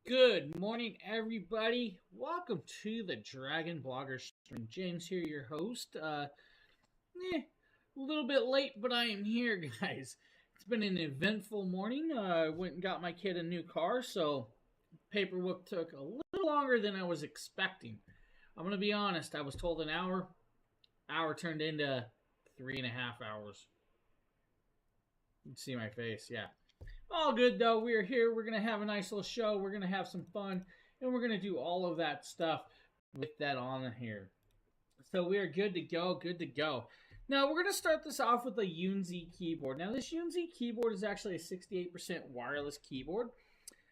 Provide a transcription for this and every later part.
Good morning, everybody. Welcome to the Dragon Blogger stream. James here, your host. A little bit late, but I am here, guys. It's been an eventful morning. I went and got my kid a new car, so paperwork took a little longer than I was expecting. I'm gonna be honest. I was told an hour. Hour turned into 3.5 hours. You can see my face, yeah. All good though. We are here. We're gonna have a nice little show. We're gonna have some fun, and we're gonna do all of that stuff with that on here. So we are good to go. Good to go. Now we're gonna start this off with a Yunzi keyboard. Now this Yunzi keyboard is actually a 68% wireless keyboard.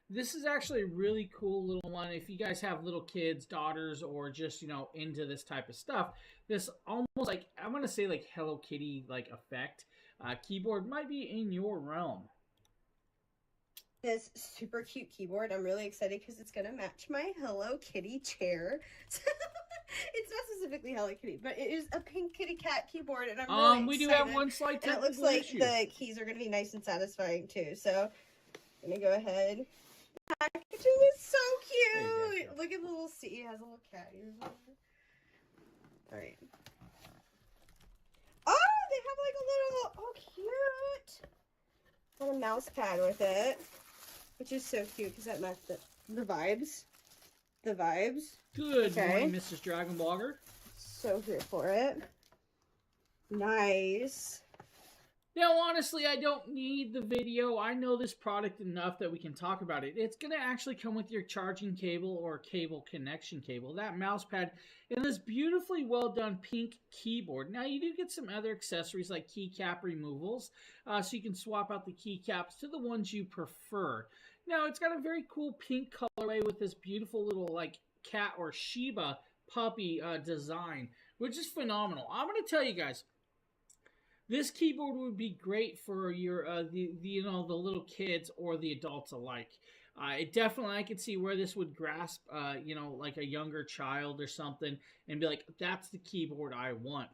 This is actually a really cool little one. If you guys have little kids, daughters, or just into this type of stuff, this almost like I'm gonna say like Hello Kitty like effect keyboard might be in your realm. This super cute keyboard. I'm really excited because it's gonna match my Hello Kitty chair. It's not specifically Hello Kitty, but it is a pink kitty cat keyboard, and I'm really we excited. do have one slight and it looks like the keys are gonna be nice and satisfying too. So I'm gonna go ahead. The packaging is so cute. Look at the little seat. It has a little cat ears on it. All right. Oh, they have like a little. Oh, cute. Got a mouse pad with it. Which is so cute because that matched the vibes. The vibes. Good morning, Mrs. Dragon Blogger. So here for it. Nice. Now, honestly, I don't need the video. I know this product enough that we can talk about it. It's going to actually come with your charging cable or cable connection cable, that mouse pad, and this beautifully well done pink keyboard. Now, you do get some other accessories like keycap removals, so you can swap out the keycaps to the ones you prefer. Now, it's got a very cool pink colorway with this beautiful little like cat or Shiba puppy design, which is phenomenal. I'm going to tell you guys, this keyboard would be great for your the little kids or the adults alike. It definitely, I could see where this would grasp like a younger child or something and be like, that's the keyboard I want.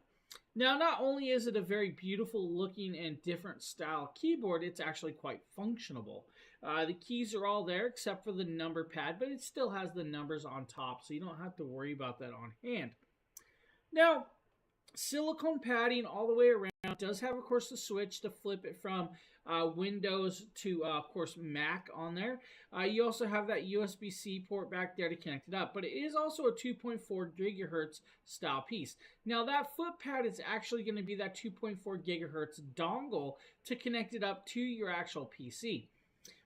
Now, not only is it a very beautiful looking and different style keyboard, it's actually quite functional. The keys are all there except for the number pad, but it still has the numbers on top, so you don't have to worry about that on hand. Now, silicone padding all the way around. It does have, of course, the switch to flip it from Windows to, of course, Mac on there. You also have that USB-C port back there to connect it up, but it is also a 2.4 gigahertz style piece. Now, that foot pad is actually going to be that 2.4 gigahertz dongle to connect it up to your actual PC.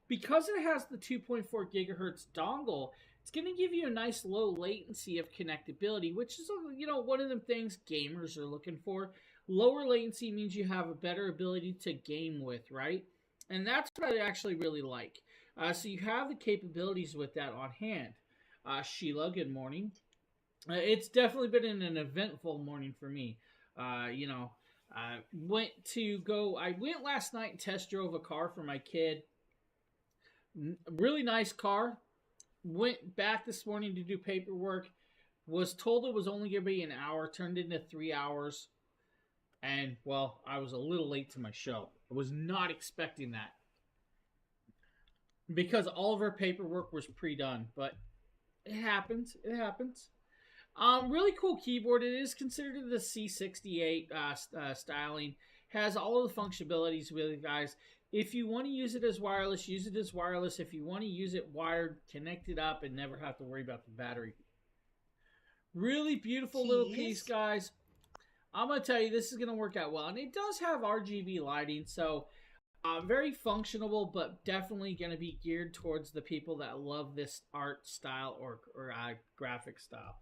Because it has the 2.4 gigahertz dongle, it's going to give you a nice low latency of connectability, which is, one of the things gamers are looking for. Lower latency means you have a better ability to game with, right? And that's what I actually really like. So you have the capabilities with that on hand. Sheila, good morning. It's definitely been an eventful morning for me. I went last night and test drove a car for my kid. Really nice car. Went back this morning to do paperwork. Was told it was only going to be an hour. Turned into 3 hours. And, well, I was a little late to my show. I was not expecting that. Because all of our paperwork was pre-done. But it happens. It happens. Really cool keyboard. It is considered the C68 styling. Has all of the functionalities with it, guys. If you want to use it as wireless, use it as wireless. If you want to use it wired, connect it up and never have to worry about the battery. Really beautiful little piece, guys. I'm going to tell you, this is going to work out well. And it does have RGB lighting, so very functional, but definitely going to be geared towards the people that love this art style or graphic style.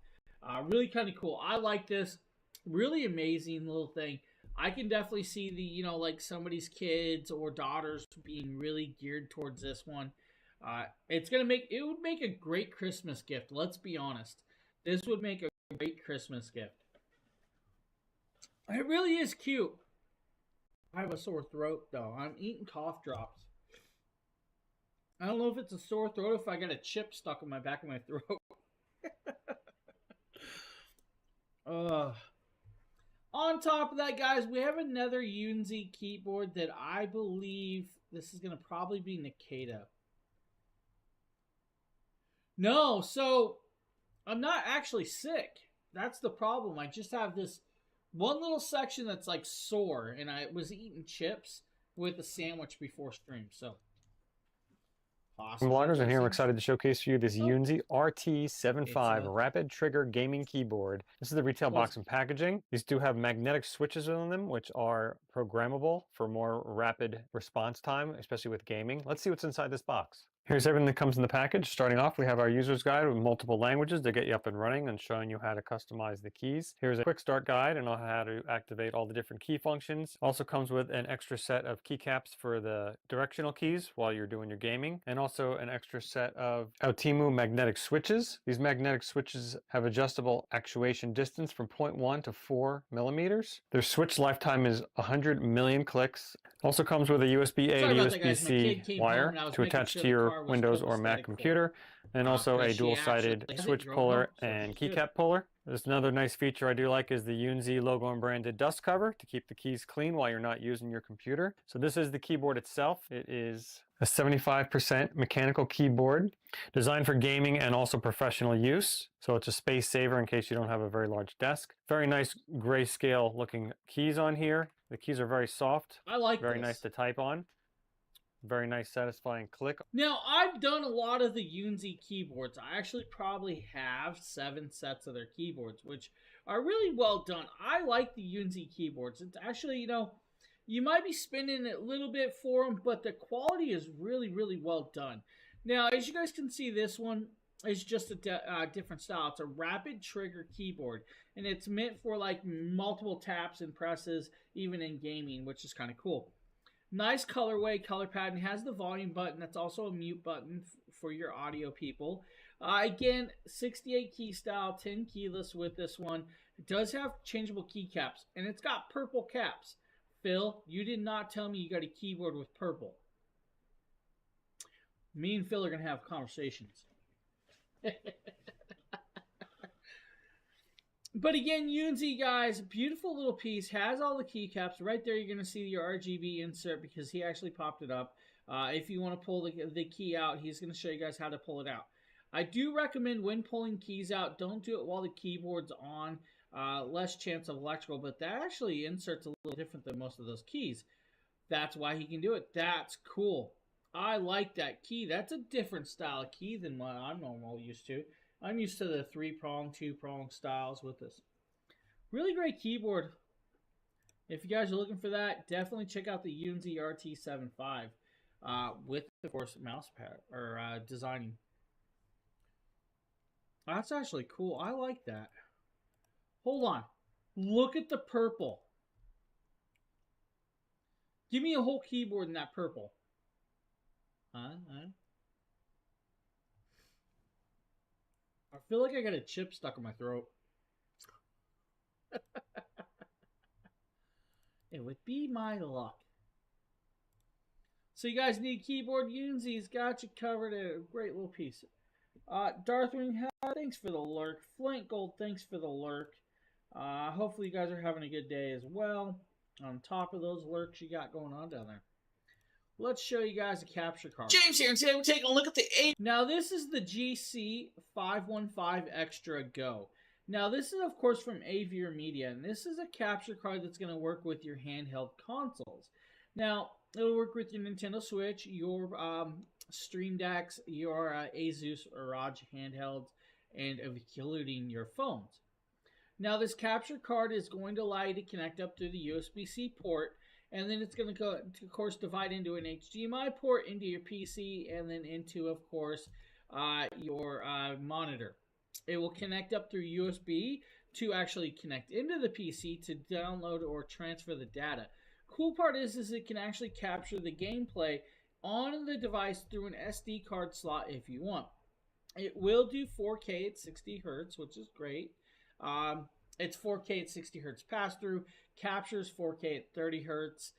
Really kind of cool. I like this. Really amazing little thing. I can definitely see the, like somebody's kids or daughters being really geared towards this one. It would make a great Christmas gift. Let's be honest. This would make a great Christmas gift. It really is cute. I have a sore throat though. I'm eating cough drops. I don't know if it's a sore throat, if I got a chip stuck in my back of my throat. On top of that, guys, we have another Yunzi keyboard that I believe this is going to probably be Nikita. No, so I'm not actually sick. That's the problem. I just have this one little section that's like sore, and I was eating chips with a sandwich before stream, so possibly Bloggers, and here I'm just excited to showcase for you this Oh. Yunzi RT75 It's a- Rapid Trigger Gaming Keyboard. This is the retail Was- box and packaging. These do have magnetic switches on them, which are programmable for more rapid response time, especially with gaming. Let's see what's inside this box. Here's everything that comes in the package. Starting off, we have our user's guide with multiple languages to get you up and running and showing you how to customize the keys. Here's a quick start guide and on how to activate all the different key functions. Also comes with an extra set of keycaps for the directional keys while you're doing your gaming, and also an extra set of Altimu magnetic switches. These magnetic switches have adjustable actuation distance from 0.1 to 4 millimeters. Their switch lifetime is 100 million clicks. Also comes with a USB-A Sorry to about that, guys. My kid USB-C came wire home and I was to making attach sure to the your car was Windows triple or Mac static computer, and also a because she dual-sided actually switch drove puller home, so and she's good. keycap puller. There's another nice feature I do like is the Yunzi logo and branded dust cover to keep the keys clean while you're not using your computer. So this is the keyboard itself. It is a 75% mechanical keyboard designed for gaming and also professional use. So it's a space saver in case you don't have a very large desk. Very nice grayscale looking keys on here. The keys are very soft. I like Very this. nice to type on. Very nice satisfying click. Now, I've done a lot of the Yunzi keyboards. I actually probably have 7 sets of their keyboards, which are really well done. I like the Yunzi keyboards. It's actually, you might be spending a little bit for them, but the quality is really, really well done. Now, as you guys can see, this one is just a different style. It's a rapid trigger keyboard, and it's meant for like multiple taps and presses, even in gaming, which is kind of cool. Nice colorway, color pattern. Has the volume button. That's also a mute button for your audio people. Again, 68 key style, 10 keyless with this one. It does have changeable keycaps, and it's got purple caps. Phil, you did not tell me you got a keyboard with purple. Me and Phil are going to have conversations. But again, Yunzi, guys, beautiful little piece. Has all the keycaps. Right there, you're going to see your RGB insert because he actually popped it up. If you want to pull the key out, he's going to show you guys how to pull it out. I do recommend when pulling keys out, don't do it while the keyboard's on. Less chance of electrical, but that actually inserts a little different than most of those keys. That's why he can do it. That's cool. I like that key. That's a different style of key than what I'm normally used to. I'm used to the 3-prong, 2-prong styles with this. Really great keyboard. If you guys are looking for that, definitely check out the Yunzi RT75 with, of course, mouse pad or designing. That's actually cool. I like that. Hold on. Look at the purple. Give me a whole keyboard in that purple. I feel like I got a chip stuck in my throat. It would be my luck. So you guys need keyboard? Yunzi's got you covered. A great little piece. Darthwing, thanks for the lurk. Flint Gold, thanks for the lurk. Hopefully you guys are having a good day as well. On top of those lurks you got going on down there. Let's show you guys a capture card. James here, and today we're taking a look at the A. Now this is the GC515 Extra Go. Now this is of course from Avier Media, and this is a capture card that's going to work with your handheld consoles. Now it'll work with your Nintendo Switch, your Stream Decks, your Asus or ROG handhelds, and including your phones. Now this capture card is going to allow you to connect up through the USB-C port, and then it's going to go, of course, divide into an HDMI port, into your PC, and then into, of course, your monitor. It will connect up through USB to actually connect into the PC to download or transfer the data. Cool part is it can actually capture the gameplay on the device through an SD card slot if you want. It will do 4K at 60 Hz, which is great. It's 4K at 60 Hz pass-through, captures 4K at 30 Hz,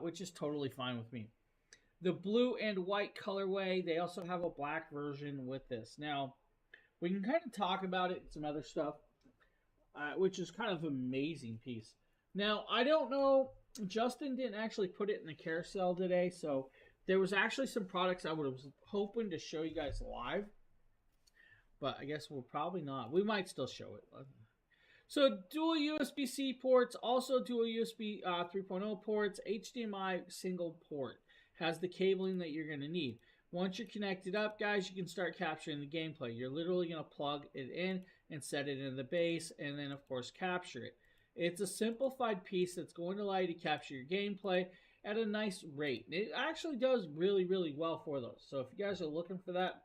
which is totally fine with me. The blue and white colorway, they also have a black version with this. Now, we can kind of talk about it and some other stuff, which is kind of an amazing piece. Now, I don't know, Justin didn't actually put it in the carousel today, so there was actually some products I was hoping to show you guys live. but I guess we'll probably not. We might still show it. So dual USB-C ports, also dual USB 3.0 ports, HDMI single port. Has the cabling that you're going to need. Once you're connected up, guys, you can start capturing the gameplay. You're literally going to plug it in and set it in the base, and then, of course, capture it. It's a simplified piece that's going to allow you to capture your gameplay at a nice rate. It actually does really, really well for those. So if you guys are looking for that,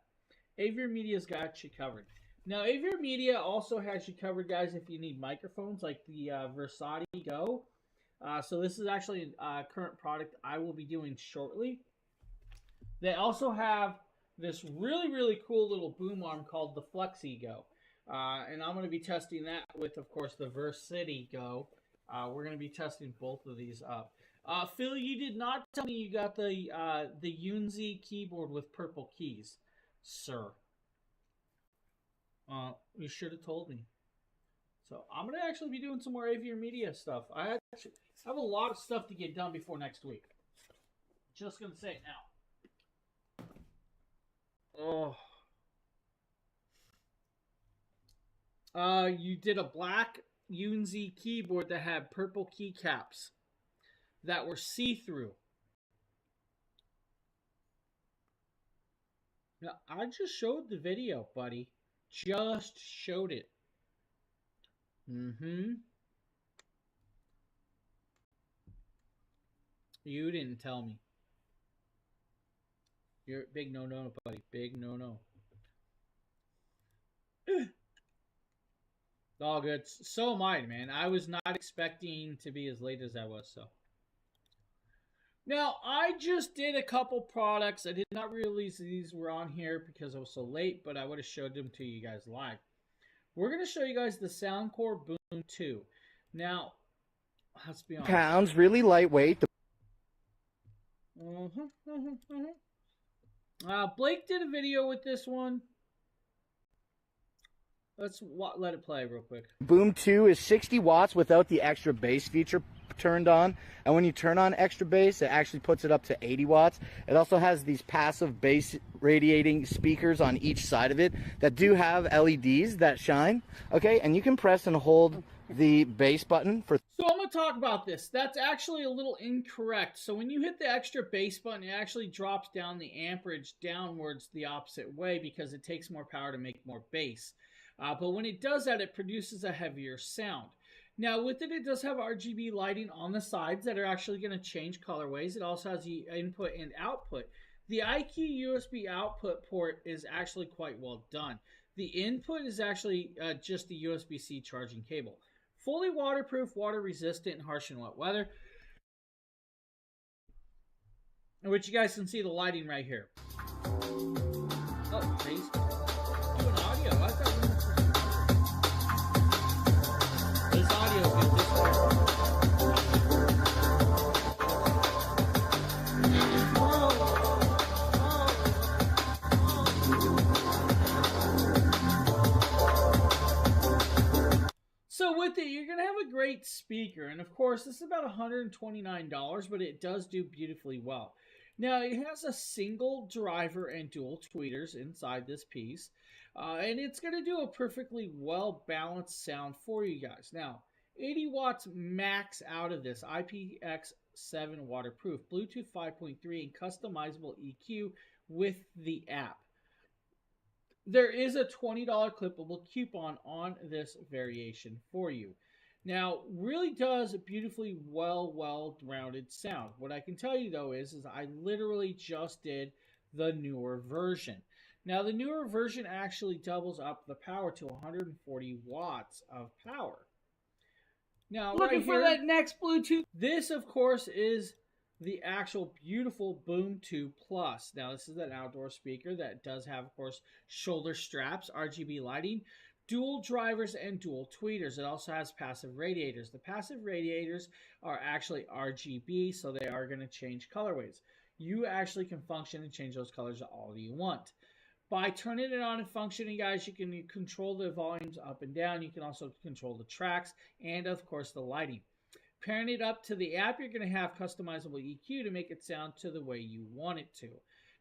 Avier Media's got you covered. Now, Avier Media also has you covered, guys, if you need microphones like the Versati Go. So this is actually a current product I will be doing shortly. They also have this really, really cool little boom arm called the Flexi Go. And I'm going to be testing that with, of course, the Versati Go. We're going to be testing both of these up. Phil, you did not tell me you got the Yunzi keyboard with purple keys, sir. You should have told me. So I'm going to actually be doing some more Avier Media stuff. I have a lot of stuff to get done before next week. Just going to say it now. Oh. You did a black Yunzi keyboard that had purple keycaps that were see-through. Now, I just showed the video, buddy. Just showed it. You didn't tell me. You're a big no-no, buddy. Big no-no. All good. So am I, man. I was not expecting to be as late as I was, so. Now, I just did a couple products. I did not realize these were on here because I was so late, but I would have showed them to you guys live. We're going to show you guys the Soundcore Boom 2. Now, let's be honest. Pounds, really lightweight. Blake did a video with this one. Let's let it play real quick. Boom 2 is 60 watts without the extra bass feature turned on. And when you turn on extra bass, it actually puts it up to 80 watts. It also has these passive bass radiating speakers on each side of it that do have LEDs that shine. Okay, and you can press and hold the bass button for... So I'm going to talk about this. That's actually a little incorrect. So when you hit the extra bass button, it actually drops down the amperage downwards the opposite way because it takes more power to make more bass. But when it does that, it produces a heavier sound. Now, with it, it does have RGB lighting on the sides that are actually going to change colorways. It also has the input and output. The IQ USB output port is actually quite well done. The input is actually just the USB-C charging cable. Fully waterproof, water resistant, and harsh and wet weather. Which you guys can see the lighting right here. Oh, please. Oh, an audio. I thought this audio is this way. So with it, you're going to have a great speaker. And of course, this is about $129, but it does do beautifully well. Now, it has a single driver and dual tweeters inside this piece. And it's going to do a perfectly well-balanced sound for you guys. Now, 80 watts max out of this, IPX7 waterproof, Bluetooth 5.3, and customizable EQ with the app. There is a $20 clippable coupon on this variation for you. Now, really does a beautifully well-rounded sound. What I can tell you, though, is I literally just did the newer version. Now, the newer version actually doubles up the power to 140 watts of power. Now, looking right for that next Bluetooth. This, of course, is the actual beautiful Boom 2 Plus. Now, this is an outdoor speaker that does have, of course, shoulder straps, RGB lighting, dual drivers, and dual tweeters. It also has passive radiators. The passive radiators are actually RGB, so they are going to change colorways. You actually can function and change those colors all you want. By turning it on and functioning, guys, you can control the volumes up and down. You can also control the tracks and, of course, the lighting. Pairing it up to the app, you're going to have customizable EQ to make it sound to the way you want it to.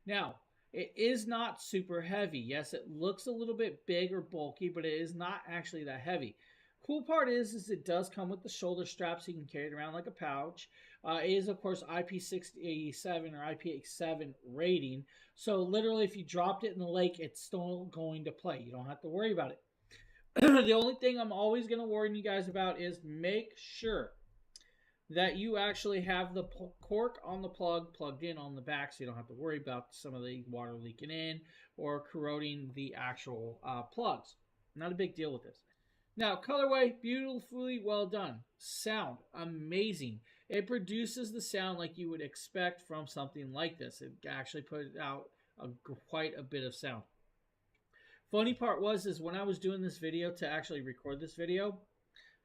Now, It is not super heavy. Yes, it looks a little bit big or bulky, but it is not actually that heavy. Cool part is it does come with the shoulder strap, so you can carry it around like a pouch. It is, of course, IP67 or IP87 rating. So literally, if you dropped it in the lake, it's still going to play. You don't have to worry about it. The only thing I'm always going to warn you guys about is make sure that you actually have the cork on the plug plugged in on the back, so you don't have to worry about some of the water leaking in or corroding the actual plugs. Not a big deal with this. Now, colorway, beautifully well done. Sound, amazing. It produces the sound like you would expect from something like this. It actually put out quite a bit of sound. Funny part is when I was doing this video to actually record this video,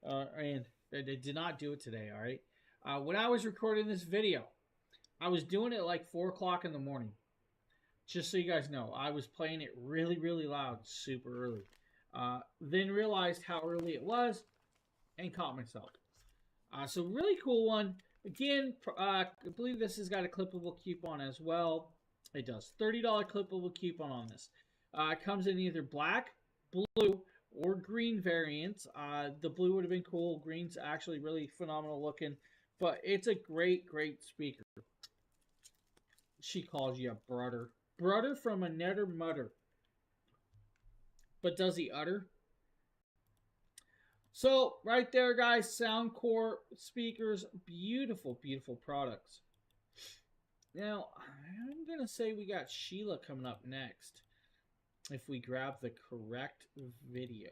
and I did not do it today, all right? When I was recording this video, I was doing it like 4 o'clock in the morning. Just so you guys know, I was playing it really, really loud, super early. Then realized how early it was and caught myself. So really cool one. Again, I believe this has got a clippable coupon as well. It does. $30 clippable coupon on this. It comes in either black, blue, or green variants. The blue would have been cool. Green's actually really phenomenal looking. But it's a great, great speaker. She calls you a brudder. Brudder from a netter mutter. But does he utter? So, right there, guys, Soundcore speakers. Beautiful, beautiful products. Now, I'm going to say we got Sheila coming up next. If we grab the correct video.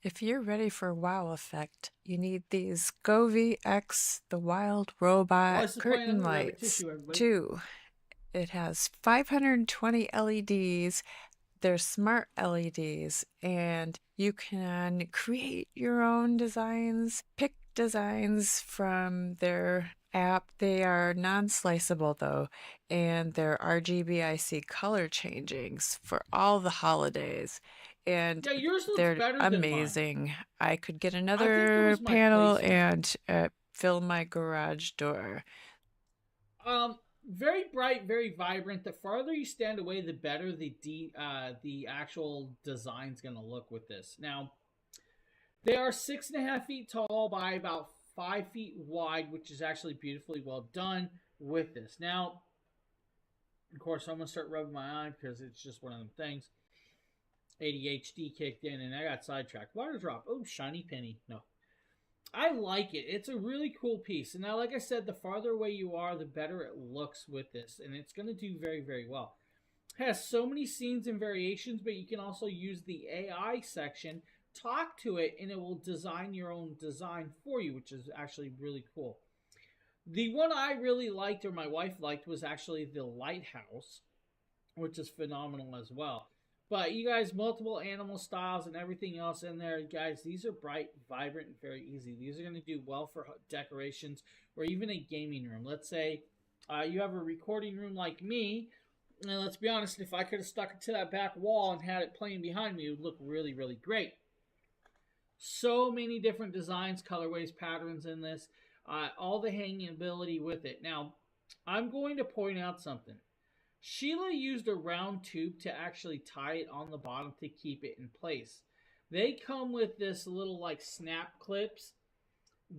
If you're ready for wow effect, you need these Govee X, the Wild Robot curtain lights. 2. It has 520 LEDs. They're smart LEDs, and you can create your own designs, pick designs from their app. They are non-sliceable though, and they're RGBIC color changings for all the holidays. And yeah, yours looks they're better amazing. Than mine. I could get another panel and fill my garage door. Very bright, very vibrant. The farther you stand away, the better the actual design's gonna look with this. Now, they are 6.5 feet tall by about 5 feet wide, which is actually beautifully well done with this. Now, of course, I'm gonna start rubbing my eye because it's just one of them things. ADHD kicked in and I got sidetracked. Water drop. Oh, shiny penny. No. I like it. It's a really cool piece. And now, like I said, the farther away you are, the better it looks with this. And it's going to do very, very well. It has so many scenes and variations, but you can also use the AI section, talk to it, and it will design your own design for you, which is actually really cool. The one I really liked, or my wife liked, was actually the lighthouse, which is phenomenal as well. But you guys, multiple animal styles and everything else in there. Guys, these are bright, vibrant, and very easy. These are going to do well for decorations or even a gaming room. Let's say you have a recording room like me. And let's be honest, if I could have stuck it to that back wall and had it playing behind me, it would look really, really great. So many different designs, colorways, patterns in this. All the hanging ability with it. Now, I'm going to point out something. Sheila used a round tube to actually tie it on the bottom to keep it in place. They come with this little like snap clips.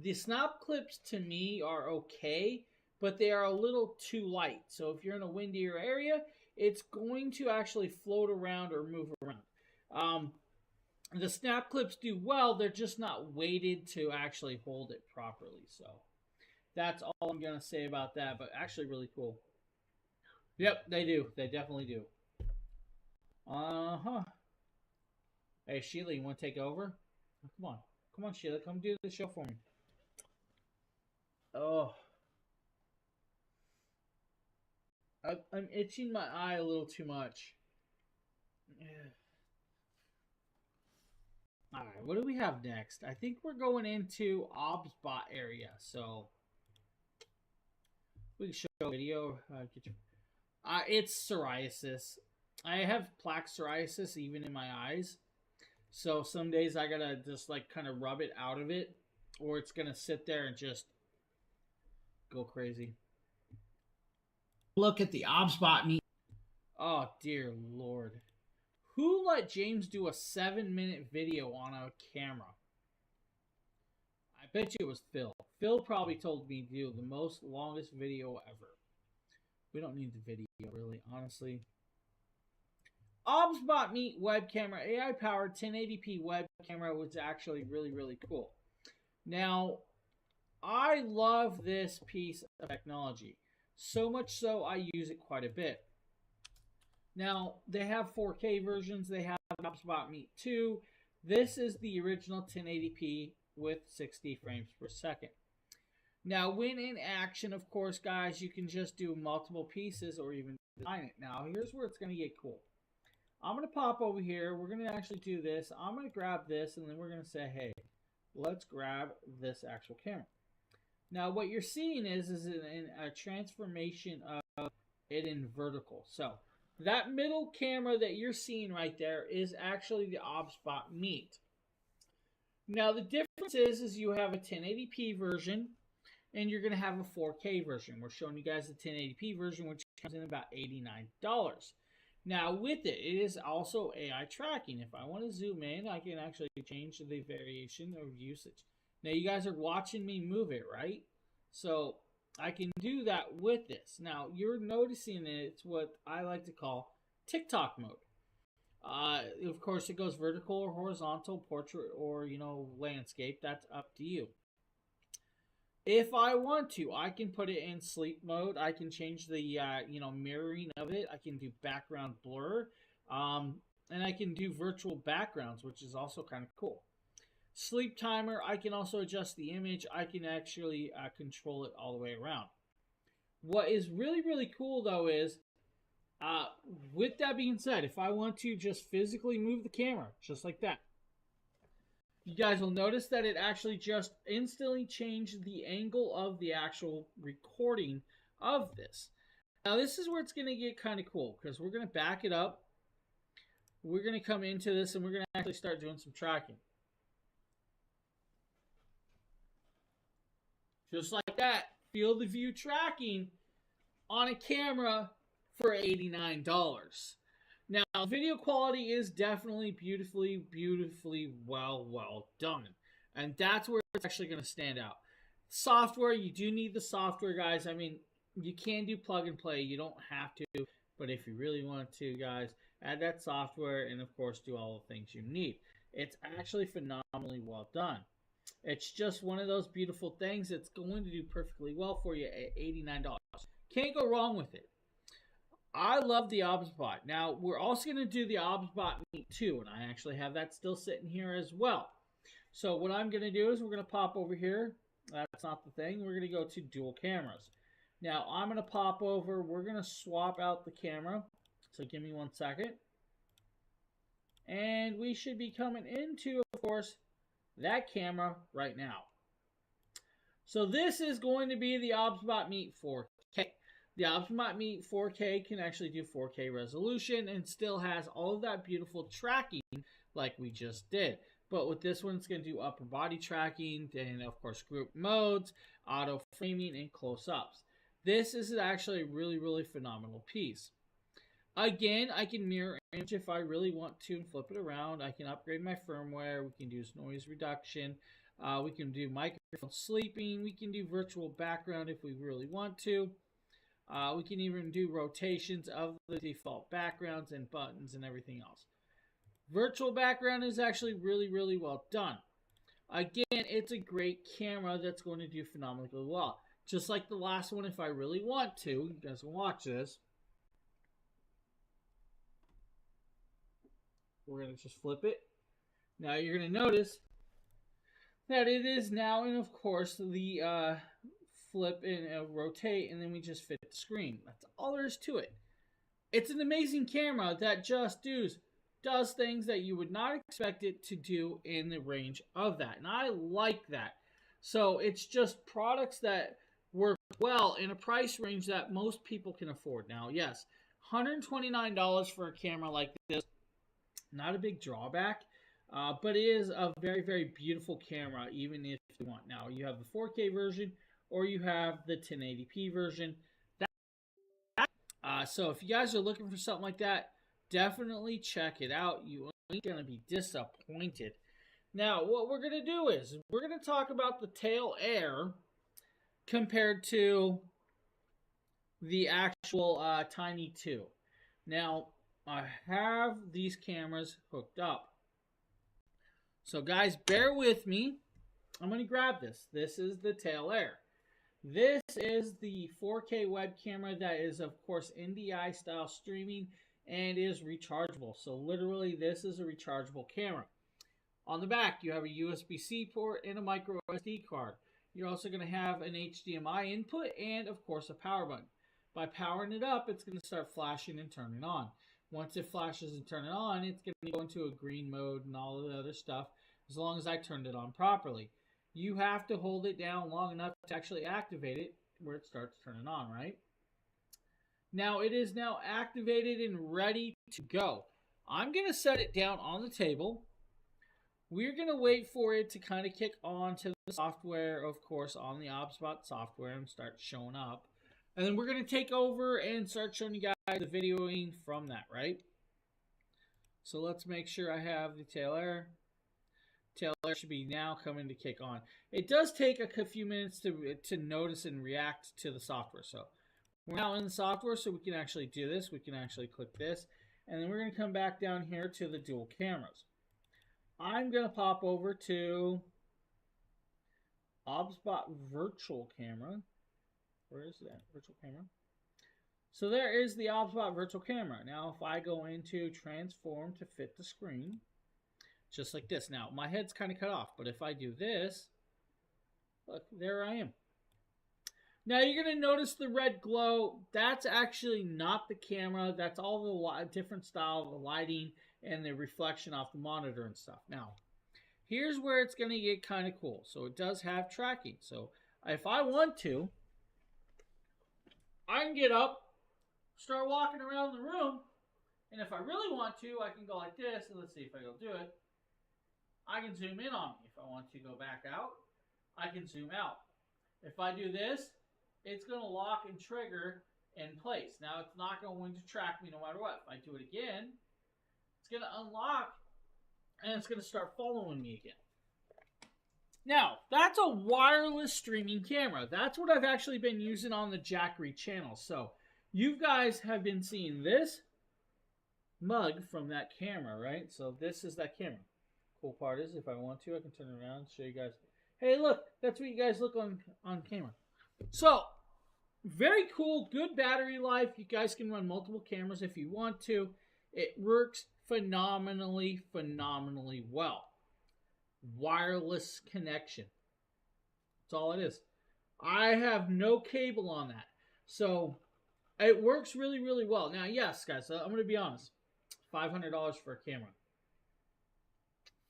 The snap clips to me are okay, but they are a little too light. So if you're in a windier area, it's going to actually float around or move around. The snap clips do well. They're just not weighted to actually hold it properly. So that's all I'm going to say about that, but actually really cool. Yep, they do. They definitely do. Uh-huh. Hey, Sheila, you want to take over? Come on. Come on, Sheila. Come do the show for me. Oh. I'm itching my eye a little too much. Yeah. Alright, what do we have next? I think we're going into Obsbot area, so we can show a video. It's psoriasis. I have plaque psoriasis even in my eyes. So some days I gotta just like kind of rub it out of it, or it's gonna sit there and just go crazy. look at the OBSBot meet. Oh, dear Lord. Who let James do a 7-minute video on a camera? I bet you it was Phil. Phil probably told me to do the longest video ever. We don't need the video, really, honestly. OBSBot Meet web camera, AI-powered 1080p web camera was actually really, really cool. Now, I love this piece of technology. So much so, I use it quite a bit. Now, they have 4K versions. They have OBSBot Meet 2. This is the original 1080p with 60 frames per second. Now, when in action, of course, guys, you can just do multiple pieces or even design it. Now, here's where it's going to get cool. I'm going to pop over here. We're going to actually do this. I'm going to grab this, and then we're going to say, hey, let's grab this actual camera. Now, what you're seeing is a transformation of it in vertical. So, that middle camera that you're seeing right there is actually the OBSBot Meet. Now, the difference is you have a 1080p version, and you're going to have a 4K version. We're showing you guys the 1080p version, which comes in about $89. Now, with it, it is also AI tracking. If I want to zoom in, I can actually change the variation of usage. Now, you guys are watching me move it, right? So, I can do that with this. Now, you're noticing it's what I like to call TikTok mode. Of course, it goes vertical or horizontal, portrait or, landscape. That's up to you. If I want to, I can put it in sleep mode. I can change the, mirroring of it. I can do background blur. And I can do virtual backgrounds, which is also kind of cool. Sleep timer, I can also adjust the image. I can actually control it all the way around. What is really, really cool, though, is with that being said, if I want to just physically move the camera, just like that, you guys will notice that it actually just instantly changed the angle of the actual recording of this. Now, this is where it's going to get kind of cool, because we're going to back it up. We're going to come into this, and we're going to actually start doing some tracking. Just like that, field of view tracking on a camera for $89. Now, video quality is definitely beautifully well done. And that's where it's actually going to stand out. Software, you do need the software, guys. I mean, you can do plug and play. You don't have to. But if you really want to, guys, add that software and, of course, do all the things you need. It's actually phenomenally well done. It's just one of those beautiful things that's going to do perfectly well for you at $89. Can't go wrong with it. I love the OBSBot. Now, we're also going to do the OBSBot Meet 2, and I actually have that still sitting here as well. So what I'm going to do is we're going to pop over here. That's not the thing. We're going to go to dual cameras. Now, I'm going to pop over. We're going to swap out the camera. So give me 1 second. And we should be coming into, of course, that camera right now. So this is going to be the OBSBot Meet 4K. The OBSBot Meet 4K can actually do 4K resolution and still has all of that beautiful tracking like we just did. But with this one, it's going to do upper body tracking, and of course group modes, auto framing, and close-ups. This is actually a really phenomenal piece. Again, I can mirror image if I really want to and flip it around. I can upgrade my firmware. We can do noise reduction. We can do microphone sleeping. We can do virtual background if we really want to. We can even do rotations of the default backgrounds and buttons and everything else. Virtual background is actually really well done. Again, it's a great camera that's going to do phenomenally well. Just like the last one, if I really want to, you guys can watch this. We're going to just flip it. Now you're going to notice that it is now, and of course, the flip and rotate, and then we just fit the screen. That's all there is to it. It's an amazing camera that just does things that you would not expect it to do in the range of that. And I like that. So it's just products that work well in a price range that most people can afford. Now, yes, $129 for a camera like this, not a big drawback, but it is a very beautiful camera, even if you want. Now, you have the 4K version, or you have the 1080p version. So if you guys are looking for something like that, definitely check it out. You ain't going to be disappointed. Now, what we're going to do is we're going to talk about the Tail Air compared to the actual Tiny 2. Now, I have these cameras hooked up. So guys, bear with me. I'm going to grab this. This is the Tail Air. This is the 4K web camera that is, of course, NDI style streaming and is rechargeable. So literally, this is a rechargeable camera. On the back, you have a USB-C port and a micro SD card. You're also going to have an HDMI input and, of course, a power button. By powering it up, it's going to start flashing and turning on. Once it flashes and turns on, it's going to go into a green mode and all of the other stuff, as long as I turned it on properly. You have to hold it down long enough to actually activate it where it starts turning on, right? Now, it is now activated and ready to go. I'm going to set it down on the table. We're going to wait for it to kind of kick on to the software, of course, on the OBSBot software and start showing up. And then we're going to take over and start showing you guys the videoing from that, right? So let's make sure I have the Tail Air. Tail Air should be now coming to kick on. It does take a few minutes to notice and react to the software. So we're now in the software, so we can actually do this. We can actually click this. And then we're going to come back down here to the dual cameras. I'm going to pop over to OBSBot Virtual Camera. Where is that? Virtual Camera. So there is the OBSBot Virtual Camera. Now if I go into Transform to fit the screen, just like this. Now my head's kind of cut off, but if I do this, look, there I am. Now you're going to notice the red glow. That's actually not the camera. That's all the different style of the lighting and the reflection off the monitor and stuff. Now, here's where it's going to get kind of cool. So it does have tracking. So if I want to, I can get up, start walking around the room, and if I really want to, I can go like this, and let's see if I go do it. I can zoom in on me. If I want to go back out, I can zoom out. If I do this, it's going to lock and trigger in place. Now, it's not going to track me no matter what. If I do it again, it's going to unlock, and it's going to start following me again. Now, that's a wireless streaming camera. That's what I've actually been using on the Jackery channel. So, you guys have been seeing this mug from that camera, right? So, this is that camera. Cool part is, if I want to, I can turn it around and show you guys. Hey, look, that's what you guys look on camera. So, very cool, good battery life. You guys can run multiple cameras if you want to. It works phenomenally well. Wireless connection. That's all it is. I have no cable on that. So, it works really well. Now, yes, guys, I'm going to be honest. $500 for a camera.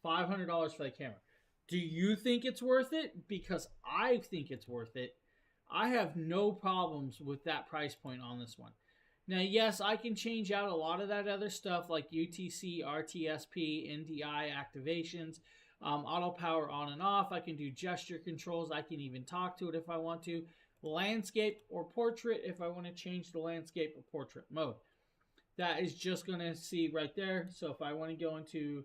$500 for that camera. Do you think it's worth it? Because I think it's worth it. I have no problems with that price point on this one. Now, yes, I can change out a lot of that other stuff like UTC, RTSP, NDI activations, auto power on and off. I can do gesture controls. I can even talk to it if I want to. Landscape or portrait if I want to change the landscape or portrait mode. That is just going to see right there. So if I want to go into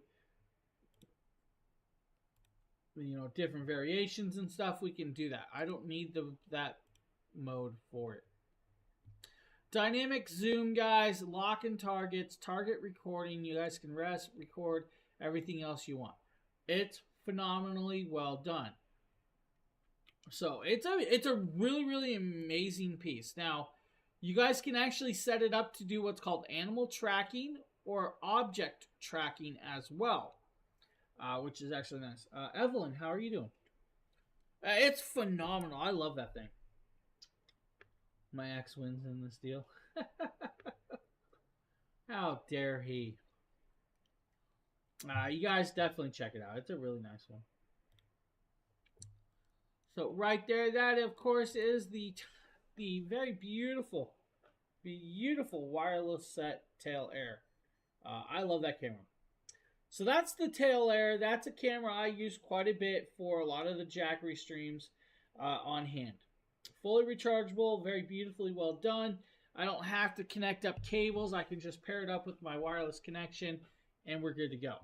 different variations and stuff, we can do that. I don't need that mode for it. Dynamic zoom, guys, lock and targets, target recording. You guys can record everything else you want. It's phenomenally well done. So it's a really amazing piece. Now, you guys can actually set it up to do what's called animal tracking or object tracking as well. Which is actually nice. Evelyn, how are you doing? It's phenomenal. I love that thing. My ex wins in this deal. How dare he? You guys definitely check it out. It's a really nice one. So right there, that of course is the very beautiful wireless set Tail Air. I love that camera. So that's the Tail Air. That's a camera I use quite a bit for a lot of the Jackery streams on hand. Fully rechargeable, very beautifully well done. I don't have to connect up cables. I can just pair it up with my wireless connection and we're good to go.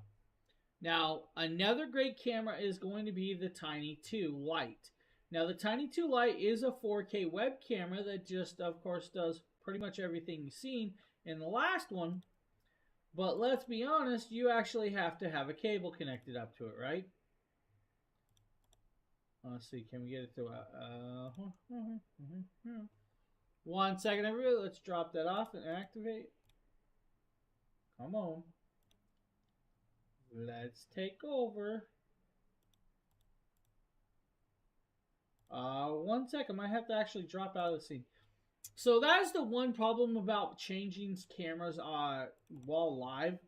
Now, another great camera is going to be the Tiny 2 Lite. Now, the Tiny 2 Lite is a 4K web camera that just, of course, does pretty much everything you've seen in the last one. But let's be honest, you actually have to have a cable connected up to it, right? Let's see, can we get it to 1 second, everybody. Let's drop that off and activate. Come on. Let's take over. 1 second, I might have to actually drop out of the scene. So that is the one problem about changing cameras while live.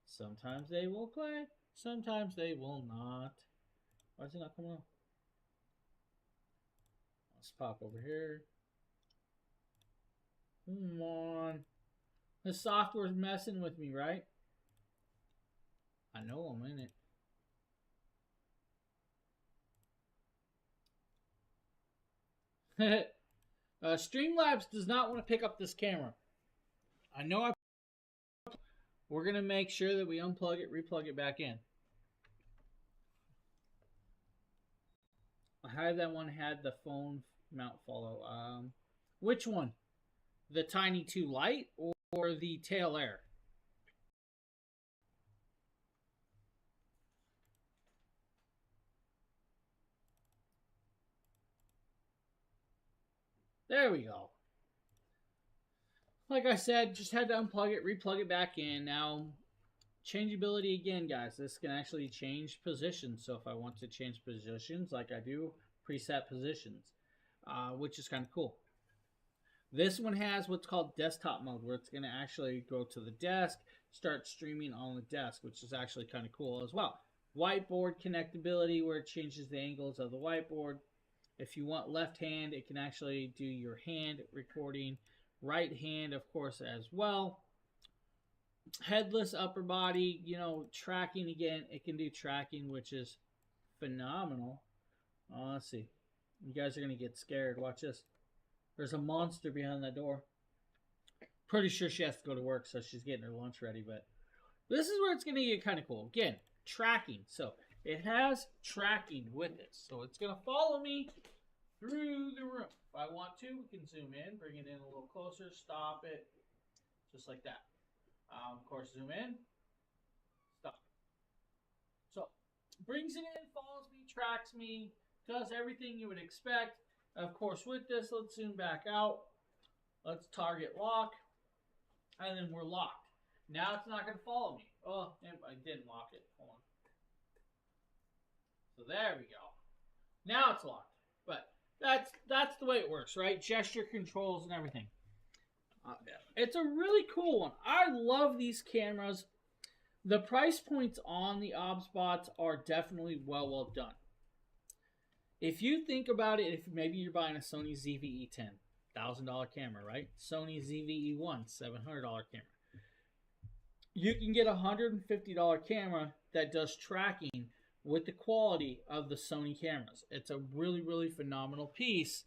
Sometimes they will play, sometimes they will not. Why is it not coming on? Let's pop over here. Come on. The software's messing with me, right? I know I'm in it. Streamlabs does not want to pick up this camera. I know we're going to make sure that we unplug it, replug it back in. How did that one had the phone mount follow? Which one? The Tiny 2 Lite or the Tail Air? There we go. Like I said, just had to unplug it, replug it back in. Now, changeability again, guys. This can actually change positions. So if I want to change positions, like I do, preset positions, which is kind of cool. This one has what's called desktop mode, where it's going to actually go to the desk, start streaming on the desk, which is actually kind of cool as well. Whiteboard connectability, where it changes the angles of the whiteboard. If you want left hand, it can actually do your hand recording. Right hand, of course, as well. Headless upper body, you know, tracking again. It can do tracking, which is phenomenal. Let's see. You guys are going to get scared. Watch this. There's a monster behind that door. Pretty sure she has to go to work, so she's getting her lunch ready. But this is where it's going to get kind of cool. Again, tracking. So it has tracking with it. So it's going to follow me through the room. If I want to, we can zoom in, bring it in a little closer, stop it, just like that. Of course, zoom in, stop. So, brings it in, follows me, tracks me, does everything you would expect. Of course, with this, let's zoom back out. Let's target lock, and then we're locked. Now it's not going to follow me. Oh, I didn't lock it. Hold on. So there we go. Now it's locked. But that's the way it works, right? Gesture controls and everything. It's a really cool one. I love these cameras. The price points on the OBSBots are definitely well done. If you think about it, if maybe you're buying a Sony ZV-E10, $1,000 camera, right? Sony ZV-E1, $700 camera. You can get a $150 camera that does tracking with the quality of the Sony cameras. It's a really phenomenal piece.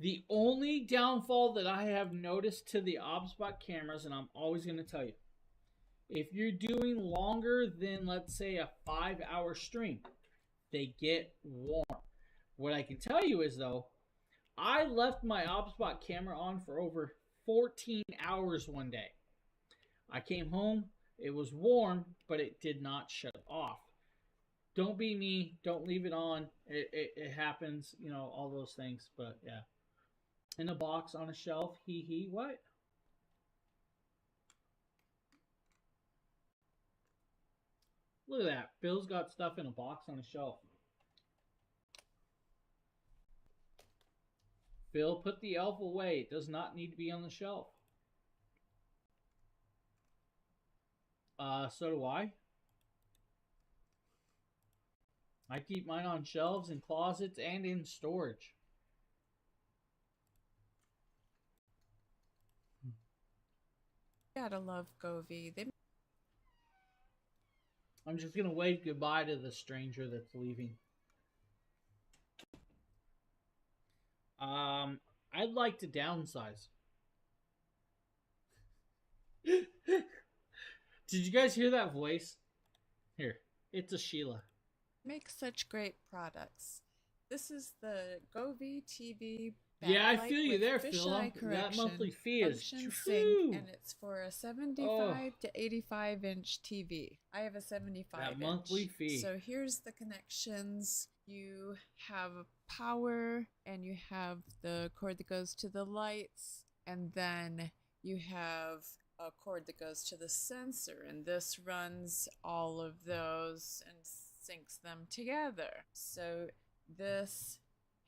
The only downfall that I have noticed to the OBSBot cameras, and I'm always going to tell you, if you're doing longer than, let's say, a 5-hour stream, they get warm. What I can tell you is, though, I left my OBSBot camera on for over 14 hours one day. I came home, it was warm, but it did not shut off. Don't be me, don't leave it on. It happens, you know, all those things, but yeah. In a box on a shelf, what? Look at that. Bill's got stuff in a box on a shelf. Phil, put the elf away. It does not need to be on the shelf. So do I. I keep mine on shelves, in closets, and in storage. Gotta love Govee. I'm just gonna wave goodbye to the stranger that's leaving. I'd like to downsize. Did you guys hear that voice? Here, it's a Sheila. Make such great products. This is the Govee TV. Yeah, I feel you there, Phil. That monthly fee is true. And it's for a 75 to 85 inch TV. I have a 75 that inch. Monthly fee. So here's the connections. You have power, and you have the cord that goes to the lights, and then you have a cord that goes to the sensor, and this runs all of those and syncs them together. So this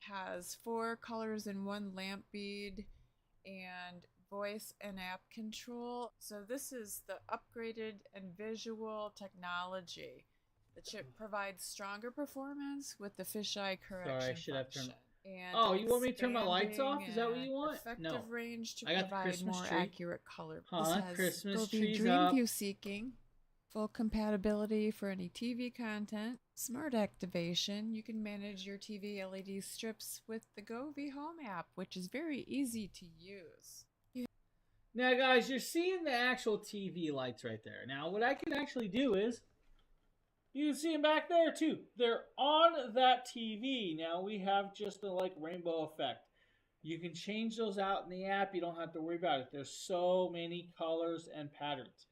has 4 colors in 1 lamp bead and voice and app control. So this is the upgraded and visual technology. The chip provides stronger performance with the fisheye correction Sorry, I should have function. turned. Oh, you want me to turn my lights off? Is that what you want? Effective range to I got the provide Christmas more tree. accurate color. Huh? This has Christmas Govee trees Dream up. View Seeking, full compatibility for any TV content, smart activation. You can manage your TV LED strips with the Govee Home app, which is very easy to use. Now, guys, you're seeing the actual TV lights right there. Now, what I can actually do is, you can see them back there, too. They're on that TV. Now, we have just the, rainbow effect. You can change those out in the app. You don't have to worry about it. There's so many colors and patterns.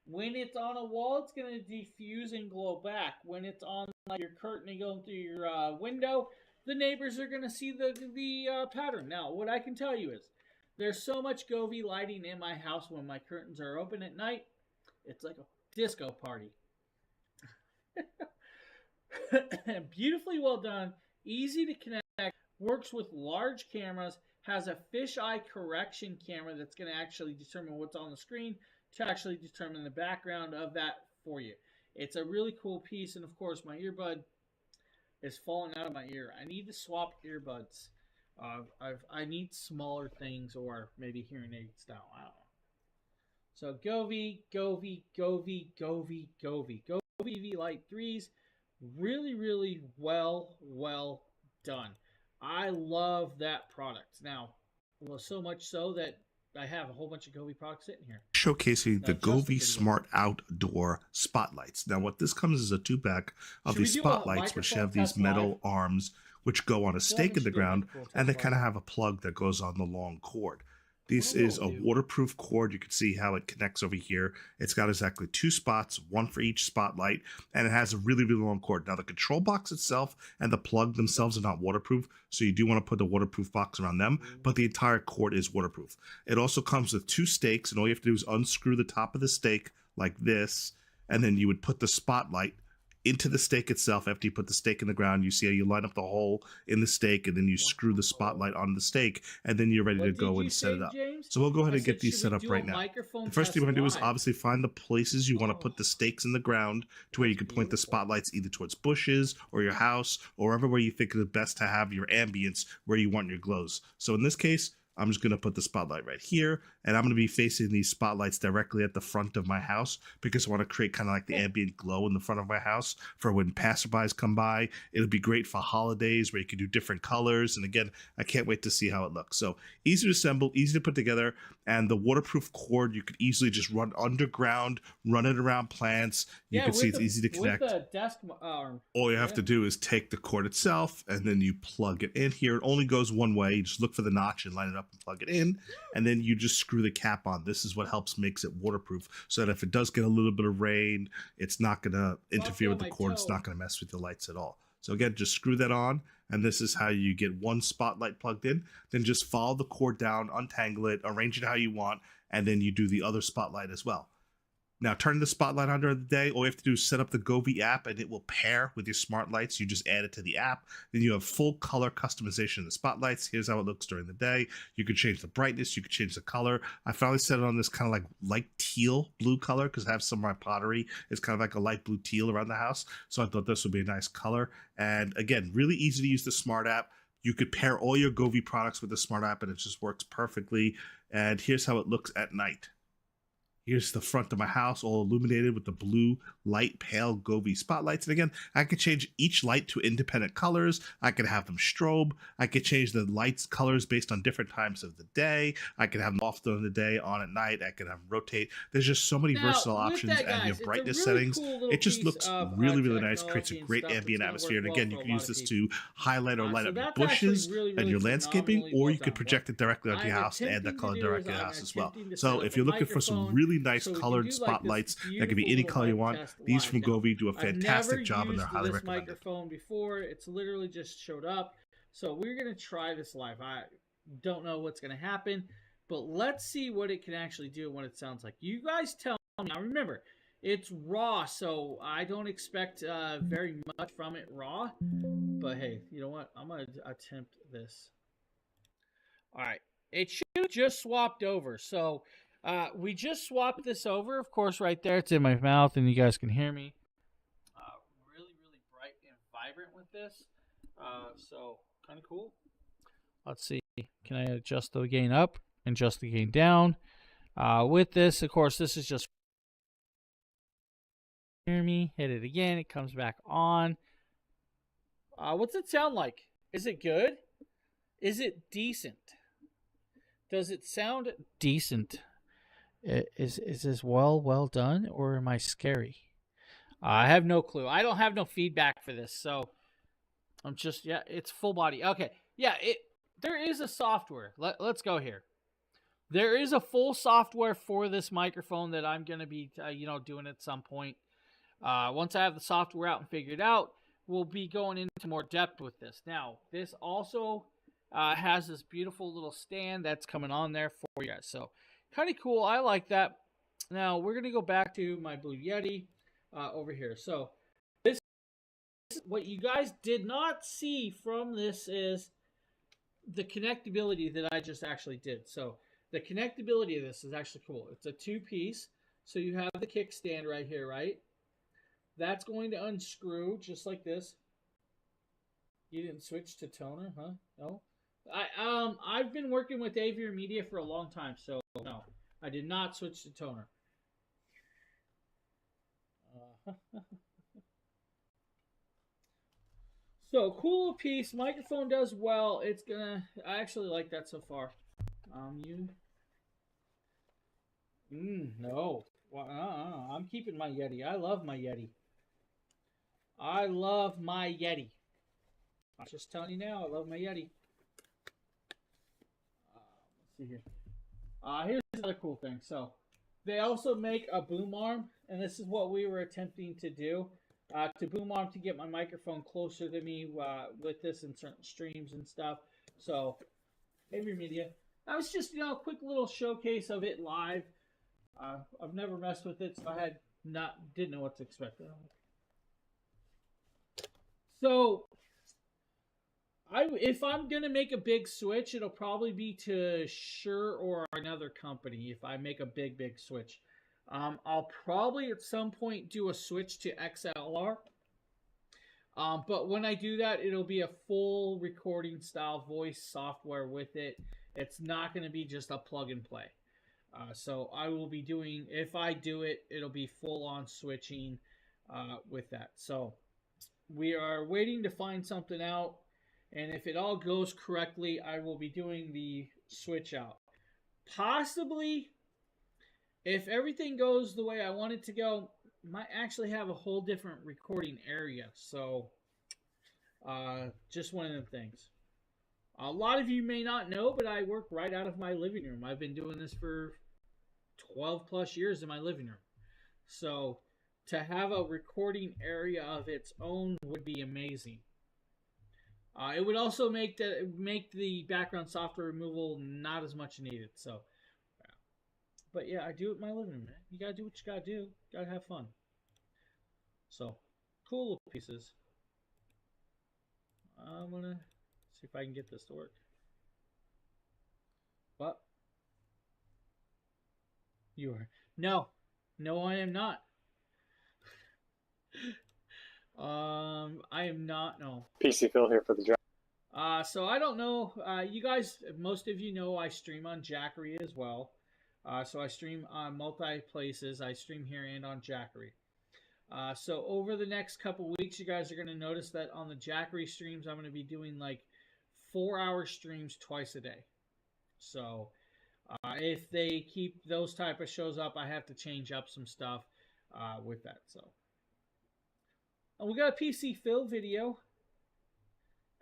When it's on a wall, it's going to diffuse and glow back. When it's on your curtain and going through your window, the neighbors are going to see the pattern. Now, what I can tell you is, there's so much Govee lighting in my house when my curtains are open at night. It's like a disco party. Beautifully well done, easy to connect, works with large cameras, has a fisheye correction camera that's going to actually determine what's on the screen to actually determine the background of that for you. It's a really cool piece, and of course my earbud is falling out of my ear. I need to swap earbuds. I need smaller things, or maybe hearing aid style. I don't know. So Govee, Govee, Govee, Govee, Govee, Govee Light 3s. Really, really well done. I love that product. Now, well, so much so that I have a whole bunch of Govee products sitting here. Showcasing the Govee Smart Outdoor Spotlights. Now, what this comes is a 2-pack of these spotlights, which have these metal arms which go on a stake in the ground, and they kind of have a plug that goes on the long cord. This is a waterproof cord. You can see how it connects over here. It's got exactly 2 spots, 1 for each spotlight, and it has a really, really long cord. Now, the control box itself and the plug themselves are not waterproof, so you do want to put the waterproof box around them, but the entire cord is waterproof. It also comes with 2 stakes, and all you have to do is unscrew the top of the stake like this, and then you would put the spotlight into the stake itself. After you put the stake in the ground, you see how you line up the hole in the stake, and then you screw the spotlight on the stake, and then you're ready to go and set it up. James? So we'll go ahead and get these set up right now. The first thing you want to do is obviously find the places you want to put the stakes in the ground to where you can point the spotlights either towards bushes or your house or wherever where you think it is best to have your ambience where you want your glows. So in this case, I'm just going to put the spotlight right here, and I'm going to be facing these spotlights directly at the front of my house because I want to create kind of like the ambient glow in the front of my house for when passerbys come by. It'll be great for holidays where you can do different colors, and again, I can't wait to see how it looks. So easy to assemble, easy to put together, and the waterproof cord you could easily just run underground, run it around plants. You can see it's easy to connect. With the desk arm. All you have to do is take the cord itself, and then you plug it in here. It only goes one way. You just look for the notch and line it up and plug it in, and then you just screw the cap on. This is what makes it waterproof, so that if it does get a little bit of rain, it's not going to interfere with the cord. It's not going to mess with the lights at all. So again, just screw that on, and this is how you get one spotlight plugged in. Then just follow the cord down, untangle it, arrange it how you want, and then you do the other spotlight as well. Now, turning the spotlight on during the day, all you have to do is set up the Govee app, and it will pair with your smart lights. You just add it to the app. Then you have full color customization of the spotlights. Here's how it looks during the day. You can change the brightness. You can change the color. I finally set it on this kind of like light teal blue color because I have some of my pottery. It's kind of like a light blue teal around the house. So I thought this would be a nice color. And again, really easy to use the smart app. You could pair all your Govee products with the smart app, and it just works perfectly. And here's how it looks at night. Here's the front of my house, all illuminated with the blue light pale Govee spotlights. And again, I could change each light to independent colors. I could have them strobe. I could change the lights colors based on different times of the day. I could have them off during the day, on at night. I could have them rotate. There's just so many versatile options, that, guys, and you have brightness really settings. cool it just looks of, really, really nice. Creates a great ambient atmosphere. And again, you can use this to highlight or light up your bushes and your landscaping, or you could project it directly onto your house and add that color directly to the house as well. So if you're looking for some really nice colored spotlights that can be any color you want, these from Govee do a fantastic job, and they're highly recommended. Microphone before, it's literally just showed up, so we're gonna try this live. I don't know what's gonna happen, but let's see what it can actually do and what it sounds like. You guys tell me. Now remember, it's raw, so I don't expect very much from it raw. But hey, you know what? I'm gonna attempt this. All right, it should have just swapped over. So we just swapped this over. Of course, right there, it's in my mouth, and you guys can hear me. Really, really bright and vibrant with this. So kind of cool. Let's see. Can I adjust the gain up and adjust the gain down? With this, of course, this is just hear me. Hit it again. It comes back on. What's it sound like? Is it good? Is it decent? Does it sound decent? Is this well done, or am I scary? I have no clue. I don't have no feedback for this, so I'm just, yeah, it's full body. Okay, yeah, there is a software. Let's go here. There is a full software for this microphone that I'm going to be, doing at some point. Once I have the software out and figured out, we'll be going into more depth with this. Now, this also has this beautiful little stand that's coming on there for you guys. So, kind of cool. I like that. Now, we're going to go back to my Blue Yeti over here. So, this what you guys did not see from this is the connectability that I just actually did. So, the connectability of this is actually cool. It's a two-piece. So, you have the kickstand right here, right? That's going to unscrew just like this. You didn't switch to toner, huh? No. I've been working with Aviary Media for a long time, so no, I did not switch to toner. So cool piece. Microphone does well. It's gonna. I actually like that so far. No. I'm keeping my Yeti. I love my Yeti. I love my Yeti. I'm just telling you now, I love my Yeti. Let's see here. Here's another cool thing. So, they also make a boom arm, and this is what we were attempting to do. To boom arm to get my microphone closer to me with this in certain streams and stuff. So, Aviary Media. That was just, a quick little showcase of it live. I've never messed with it, so I didn't know what to expect. So, if I'm going to make a big switch, it'll probably be to Shure or another company if I make a big switch. I'll probably at some point do a switch to XLR. But when I do that, it'll be a full recording style voice software with it. It's not going to be just a plug and play. So I will be doing, if I do it, it'll be full on switching with that. So we are waiting to find something out. And if it all goes correctly, I will be doing the switch out. Possibly, if everything goes the way I want it to go, might actually have a whole different recording area. So, just one of the things. A lot of you may not know, but I work right out of my living room. I've been doing this for 12 plus years in my living room. So, to have a recording area of its own would be amazing. It would also make the background software removal not as much needed. So, but yeah, I do it in my living room, man. You gotta do what you gotta do. Gotta have fun. So, cool little pieces. I'm gonna see if I can get this to work. What? You are. No, I am not. I am not. No. PC Phil here for the job. So I don't know. You guys, most of you know I stream on Jackery as well. So I stream on multi places. I stream here and on Jackery. So over the next couple weeks, you guys are going to notice that on the Jackery streams, I'm going to be doing like 4-hour streams twice a day. So if they keep those type of shows up, I have to change up some stuff with that. So, and we got a PC Phil video.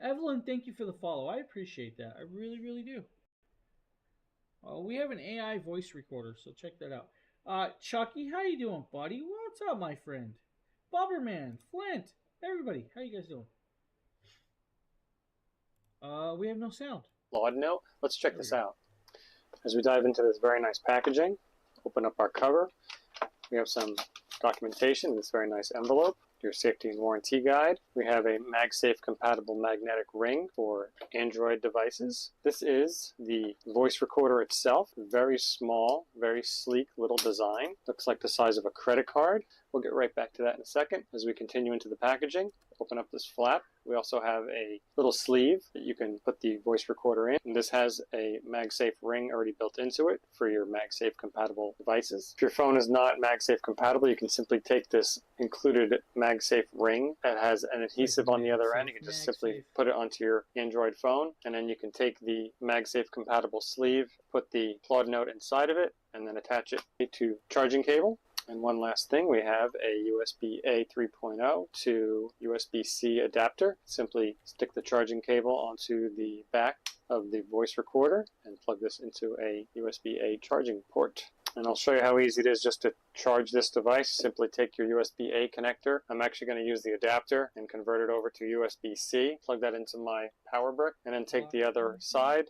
Evelyn, thank you for the follow. I appreciate that. I really, really do. We have an AI voice recorder, so check that out. Chucky, how you doing, buddy? What's up, my friend? Bobberman, Flint, everybody, how you guys doing? We have no sound. Laud note. Let's check this out. As we dive into this very nice packaging, open up our cover. We have some documentation in this very nice envelope. Your safety and warranty guide. We have a MagSafe compatible magnetic ring for Android devices. This is the voice recorder itself. Very small, very sleek little design. Looks like the size of a credit card. We'll get right back to that in a second as we continue into the packaging. Open up this flap. We also have a little sleeve that you can put the voice recorder in. And this has a MagSafe ring already built into it for your MagSafe compatible devices. If your phone is not MagSafe compatible, you can simply take this included MagSafe ring that has an adhesive on the other end. You can just simply put it onto your Android phone, and then you can take the MagSafe compatible sleeve, put the Claude Note inside of it, and then attach it to charging cable. And one last thing, we have a USB-A 3.0 to USB-C adapter. Simply stick the charging cable onto the back of the voice recorder and plug this into a USB-A charging port. And I'll show you how easy it is just to charge this device. Simply take your USB-A connector. I'm actually going to use the adapter and convert it over to USB-C. Plug that into my power brick, and then take the other side,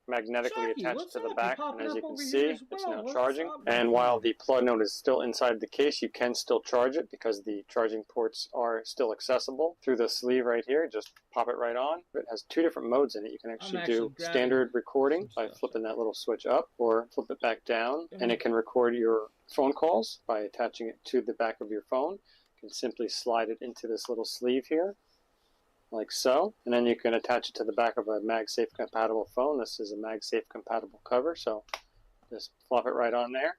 magnetically attached to the back, and as you can see, it's now charging. And while the plug node is still inside the case, you can still charge it because the charging ports are still accessible through the sleeve right here. Just pop it right on. It has 2 different modes in it. You can actually do standard recording by flipping that little switch up, or flip it back down, and it can record your phone calls by attaching it to the back of your phone. You can simply slide it into this little sleeve here, like so, and then you can attach it to the back of a MagSafe compatible phone. This is a MagSafe compatible cover, so just flop it right on there.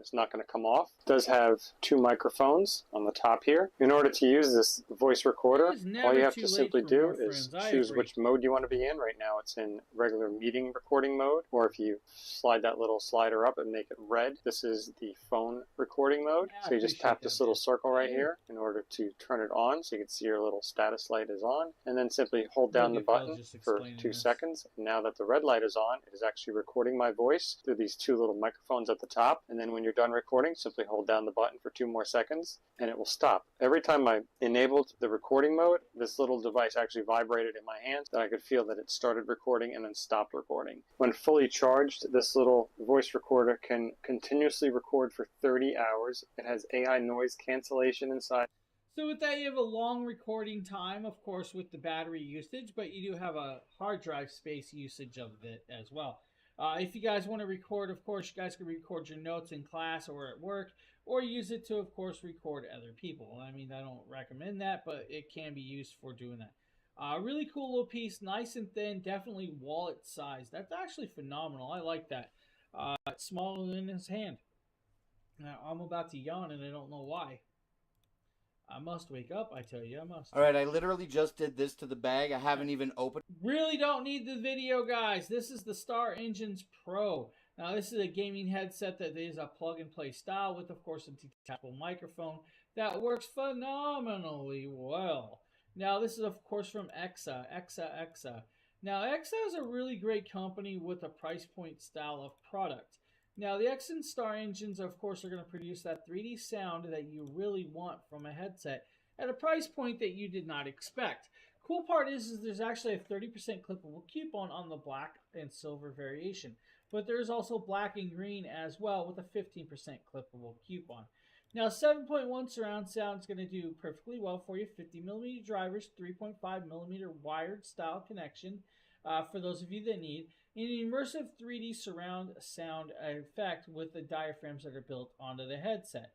It's not going to come off. It does have 2 microphones on the top here. In order to use this voice recorder, all you have to simply do is choose which mode you want to be in. Right now it's in regular meeting recording mode, or if you slide that little slider up and make it red, this is the phone recording mode. So you just tap this little circle right here in order to turn it on, so you can see your little status light is on, and then simply hold down the button for 2 seconds. And now that the red light is on, it is actually recording my voice through these 2 little microphones at the top. And then when you're done recording, simply hold down the button for 2 more seconds and it will stop. Every time I enabled the recording mode, this little device actually vibrated in my hands, that I could feel that it started recording and then stopped recording. When fully charged, this little voice recorder can continuously record for 30 hours. It has AI noise cancellation inside. So with that, you have a long recording time, of course, with the battery usage, but you do have a hard drive space usage of it as well. If you guys want to record, of course, you guys can record your notes in class or at work, or use it to, of course, record other people. I mean, I don't recommend that, but it can be used for doing that. Really cool little piece, nice and thin, definitely wallet size. That's actually phenomenal. I like that. It's small in his hand. Now, I'm about to yawn, and I don't know why. I must wake up, I tell you, I must. All right, I literally just did this to the bag. I haven't even opened. Really don't need the video, guys. This is the Star Engines Pro. Now, this is a gaming headset that is a plug-and-play style with, of course, a detachable microphone that works phenomenally well. Now, this is, of course, from Exa. Now, Exa is a really great company with a price point style of product. Now, the X and Star engines, of course, are going to produce that 3D sound that you really want from a headset at a price point that you did not expect. Cool part is there's actually a 30% clippable coupon on the black and silver variation, but there's also black and green as well with a 15% clippable coupon. Now, 7.1 surround sound is going to do perfectly well for you. 50mm drivers, 3.5mm wired style connection for those of you that need. An immersive 3D surround sound effect with the diaphragms that are built onto the headset.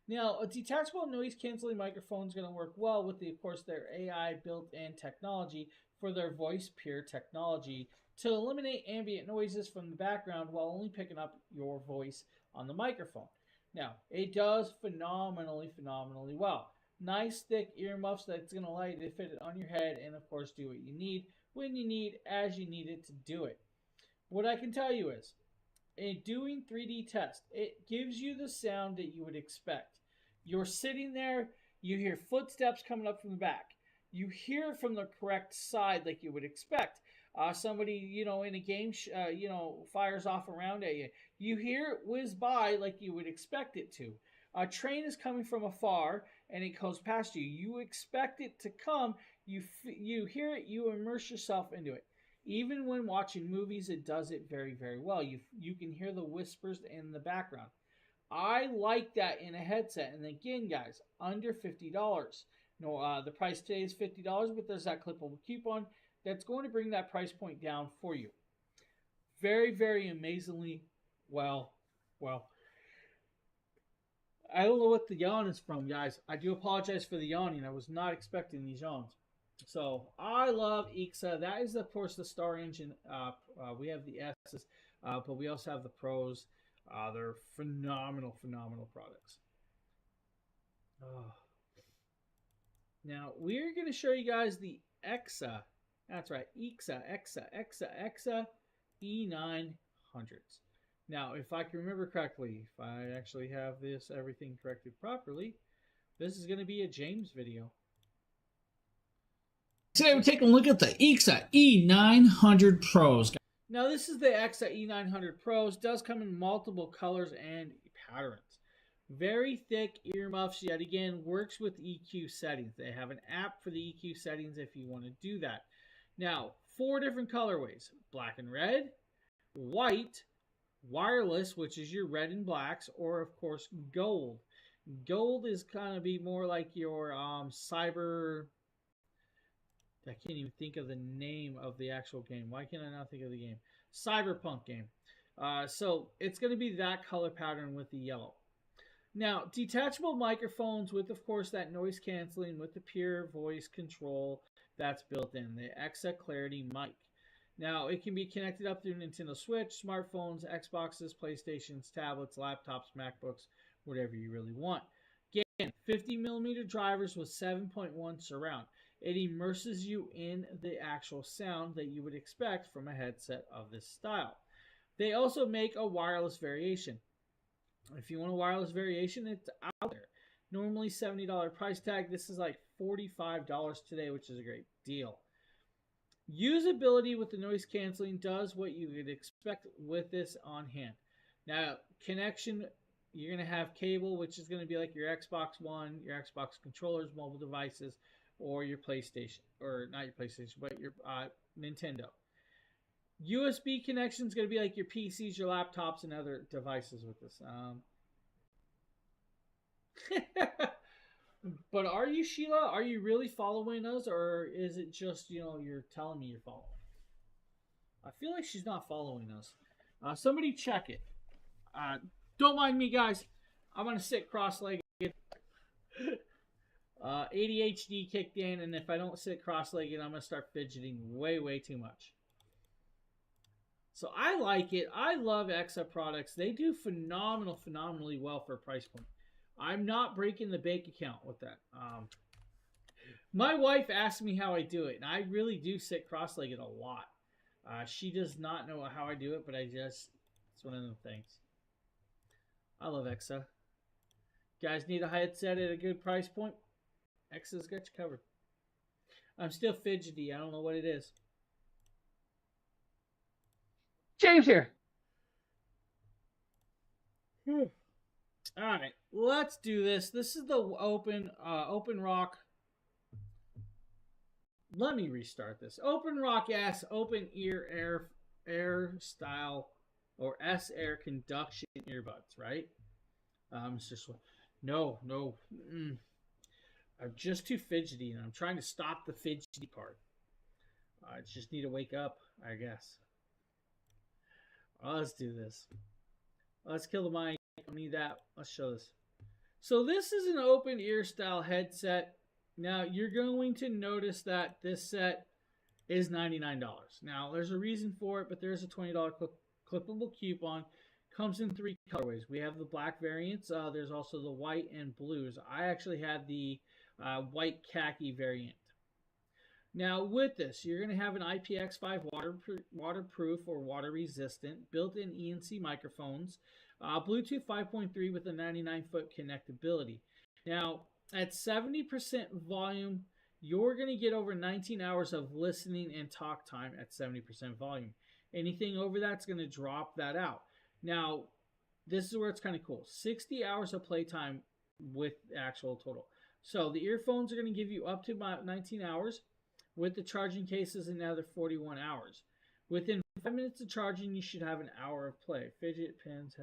Now, a detachable noise canceling microphone is going to work well with, of course, their AI built-in technology for their voice peer technology to eliminate ambient noises from the background while only picking up your voice on the microphone. Now, it does phenomenally well. Nice thick earmuffs that's going to allow you to fit it on your head and, of course, do what you need, when you need, as you need it to do it. What I can tell you is, in doing 3D test, it gives you the sound that you would expect. You're sitting there, you hear footsteps coming up from the back. You hear it from the correct side like you would expect. Somebody, in a game, fires off around at you. You hear it whiz by like you would expect it to. A train is coming from afar and it goes past you. You expect it to come. You hear it. You immerse yourself into it. Even when watching movies, it does it very, very well. You can hear the whispers in the background. I like that in a headset. And again, guys, under $50. No, the price today is $50, but there's that clippable coupon that's going to bring that price point down for you. Very, very amazingly well. I don't know what the yawn is from, guys. I do apologize for the yawning. I was not expecting these yawns. So I love IKSA. That is, of course, the Star Engine. We have the S's, but we also have the Pros. They're phenomenal products. Now we're going to show you guys the EXA. That's right, EXA E900s. Now, if I can remember correctly, if I actually have everything corrected properly, this is going to be a James video. Today we're taking a look at the EXA E900 Pros. Now this is the EXA E900 Pros. Does come in multiple colors and patterns. Very thick earmuffs, yet again, works with EQ settings. They have an app for the EQ settings if you want to do that. Now, 4 different colorways: black and red, white, wireless, which is your red and blacks, or of course gold. Gold is kind of be more like your cyber. I can't even think of the name of the actual game. Why can't I not think of the game? Cyberpunk game. So it's going to be that color pattern with the yellow. Now, detachable microphones with, of course, that noise canceling with the pure voice control that's built in. The EXA Clarity mic. Now, it can be connected up through Nintendo Switch, smartphones, Xboxes, PlayStations, tablets, laptops, MacBooks, whatever you really want. Again, 50mm drivers with 7.1 surround. It immerses you in the actual sound that you would expect from a headset of this style. They also make a wireless variation. If you want a wireless variation, it's out there. Normally $70 price tag. This is like $45 today, which is a great deal. Usability with the noise canceling does what you would expect with this on hand. Now, connection, you're going to have cable, which is going to be like your Xbox One, your Xbox controllers, mobile devices, or your PlayStation, or not your PlayStation, but your Nintendo. USB connection is going to be like your PCs, your laptops, and other devices with this. But are you, Sheila? Are you really following us, or is it just, you're telling me you're following? I feel like she's not following us. Somebody check it. Don't mind me, guys. I'm going to sit cross-legged. ADHD kicked in, and if I don't sit cross-legged, I'm going to start fidgeting way too much. So I like it. I love EXA products. They do phenomenally well for a price point. I'm not breaking the bank account with that. My wife asked me how I do it, and I really do sit cross-legged a lot. She does not know how I do it, but it's one of the things. I love EXA. Guys need a headset at a good price point? EXA's got you covered. I'm still fidgety. I don't know what it is. James here. All right, let's do this. This is the open rock. Let me restart this. Open rock S, open ear air style, or S air conduction earbuds, right? It's just no. I'm just too fidgety, and I'm trying to stop the fidgety part. I just need to wake up, I guess. Let's do this. Let's kill the mic. I don't need that. Let's show this. So this is an open ear style headset. Now you're going to notice that this set is $99. Now, there's a reason for it, but there's a $20 clippable coupon. Comes in 3 colorways. We have the black variants. There's also the white and blues. I actually had the white khaki variant. Now, with this, you're going to have an IPX5 waterproof or water resistant, built-in ENC microphones, Bluetooth 5.3 with a 99-foot connectability. Now, at 70% volume, you're going to get over 19 hours of listening and talk time at 70% volume. Anything over that's going to drop that out. Now, this is where it's kind of cool. 60 hours of playtime with actual total. So the earphones are going to give you up to about 19 hours. With the charging cases, another 41 hours. Within 5 minutes of charging, you should have an hour of play. Fidget pins.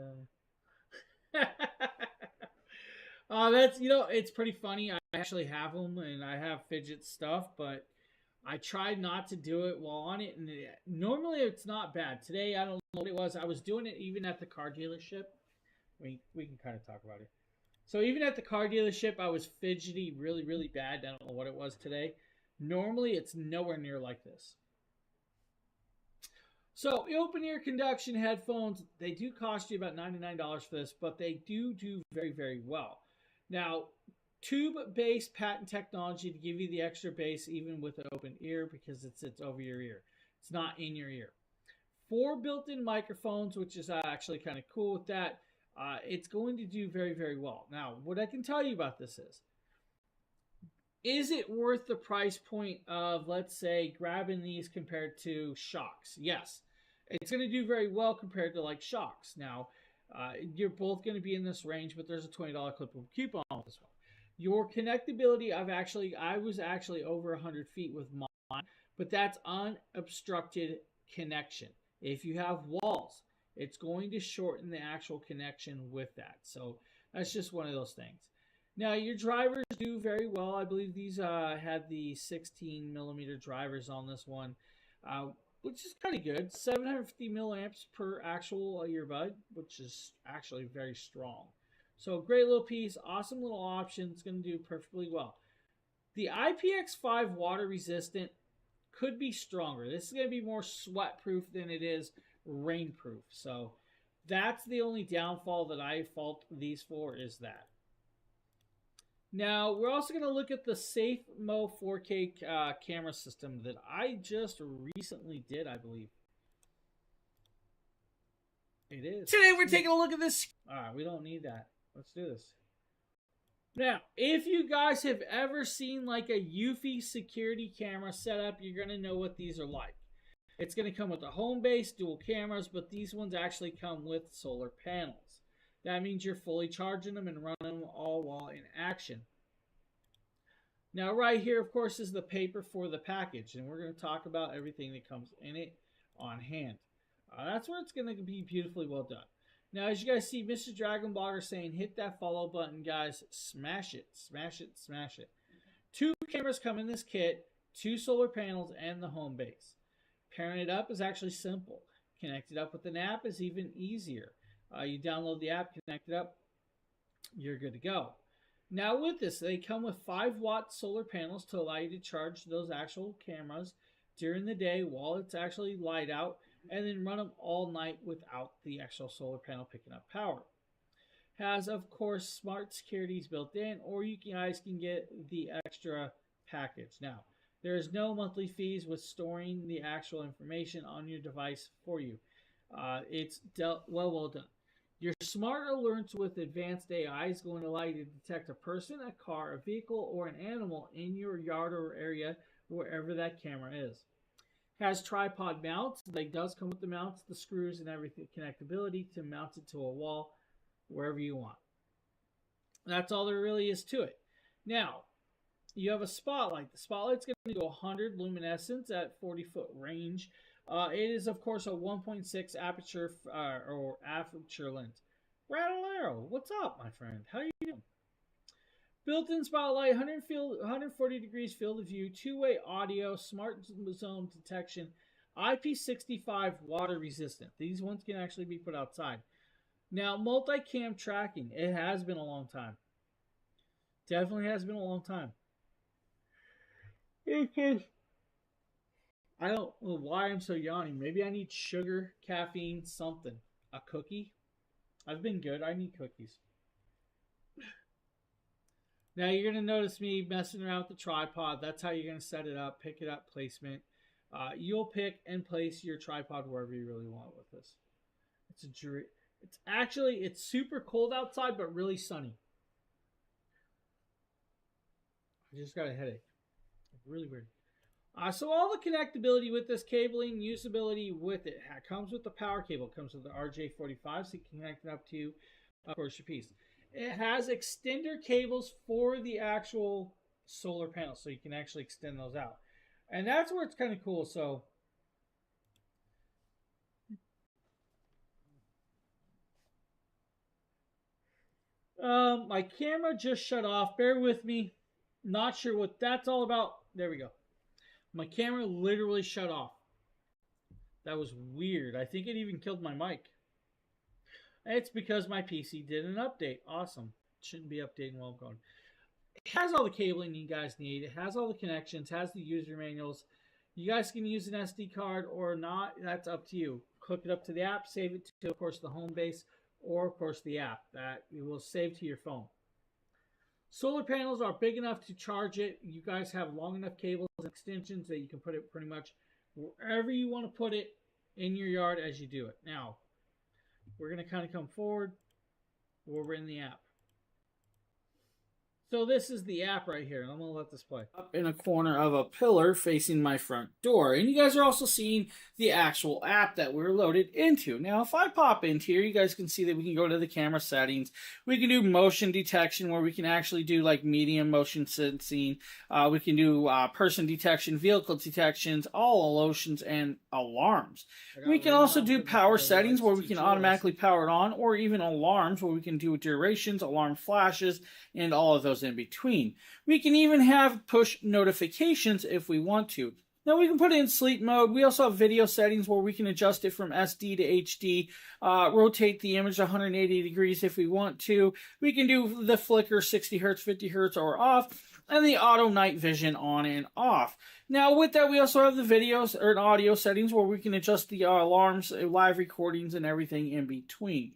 That's, it's pretty funny. I actually have them, and I have fidget stuff, but I tried not to do it while on it, and normally it's not bad. Today, I don't know what it was. I was doing it even at the car dealership. We can kind of talk about it. So even at the car dealership, I was fidgety really, really bad. I don't know what it was today. Normally, it's nowhere near like this. So, open ear conduction headphones, they do cost you about $99 for this, but they do very, very well. Now, tube-based patent technology to give you the extra bass even with an open ear because it sits over your ear. It's not in your ear. 4 built-in microphones, which is actually kind of cool with that. It's going to do very, very well. Now, what I can tell you about this is it worth the price point of, let's say, grabbing these compared to Shocks? Yes. It's going to do very well compared to, like, Shocks. Now, you're both going to be in this range, but there's a $20 clippable coupon on this one. Your connectability, I was actually over 100 feet with mine, but that's unobstructed connection. If you have walls, it's going to shorten the actual connection with that. So that's just one of those things. Now, your drivers do very well. I believe these had the 16 millimeter drivers on this one, which is kind of good. 750 milliamps per actual earbud, which is actually very strong. So, great little piece, awesome little option. It's going to do perfectly well. The IPX5 water resistant could be stronger. This is going to be more sweat proof than it is rain proof. So, that's the only downfall that I fault these for is that. Now, we're also going to look at the SafeMo 4K camera system that I just recently did, I believe. It is. Today, we're taking a look at this. All right, we don't need that. Let's do this. Now, if you guys have ever seen like a Eufy security camera setup, you're going to know what these are like. It's going to come with a home base, dual cameras, but these ones actually come with solar panels. That means you're fully charging them and running them all while in action. Now, right here, of course, is the paper for the package, and we're going to talk about everything that comes in it on hand. That's where it's going to be beautifully well done. Now, as you guys see, Mr. Dragon Blogger saying, hit that follow button, guys. Smash it, smash it, smash it. 2 cameras come in this kit, 2 solar panels, and the home base. Pairing it up is actually simple. Connect it up with an app is even easier. You download the app, connect it up, you're good to go. Now with this, they come with 5-watt solar panels to allow you to charge those actual cameras during the day while it's actually light out, and then run them all night without the actual solar panel picking up power. Has, of course, smart securities built in, or you guys can get the extra package. Now, there is no monthly fees with storing the actual information on your device for you. It's well done. Your smart alerts with advanced AI is going to allow you to detect a person, a car, a vehicle, or an animal in your yard or area wherever that camera is. Has tripod mounts. It does come with the mounts, the screws, and everything, connectability to mount it to a wall wherever you want. That's all there really is to it. Now, you have a spotlight. The spotlight's going to do 100 luminescence at 40-foot range. It is, of course, a 1.6 aperture or aperture lens. Rattlero, what's up, my friend? How you doing? Built-in spotlight, 140 degrees field of view, 2-way audio, smart zone detection, IP65 water resistant. These ones can actually be put outside. Now, multicam tracking. It has been a long time. Definitely has been a long time. I don't know why I'm so yawning. Maybe I need sugar, caffeine, something. A cookie? I've been good. I need cookies. Now you're going to notice me messing around with the tripod. That's how you're going to set it up, pick it up, placement. You'll pick and place your tripod wherever you really want with this. It's super cold outside, but really sunny. I just got a headache. Really weird. So all the connectability with this cabling, usability with it, comes with the power cable. It comes with the RJ45, so you can connect it up to, of course, your piece. It has extender cables for the actual solar panels, so you can actually extend those out. And that's where it's kind of cool. So my camera just shut off. Bear with me. Not sure what that's all about. There we go. My camera literally shut off. That was weird. I think it even killed my mic. It's because my PC did an update. Awesome. Shouldn't be updating while I'm going. It has all the cabling you guys need. It has all the connections. Has the user manuals. You guys can use an SD card or not. That's up to you. Hook it up to the app. Save it to, of course, the home base or, of course, the app. That you will save to your phone. Solar panels are big enough to charge it. You guys have long enough cables and extensions that you can put it pretty much wherever you want to put it in your yard as you do it. Now, we're going to kind of come forward where we're in the app. So this is the app right here. I'm going to let this play. Up in a corner of a pillar facing my front door. And you guys are also seeing the actual app that we're loaded into. Now, if I pop into here, you guys can see that we can go to the camera settings. We can do motion detection where we can actually do like medium motion sensing. We can do person detection, vehicle detections, all motions, and alarms. We can also do power settings where we can automatically power it on, or even alarms where we can do durations, alarm flashes, and all of those in between. We can even have push notifications if we want to. Now we can put it in sleep mode. We also have video settings where we can adjust it from SD to HD, rotate the image 180 degrees if we want to. We can do the flicker 60 Hertz, 50 Hertz, or off, and the auto night vision on and off. Now with that, we also have the videos or audio settings where we can adjust the alarms, live recordings, and everything in between.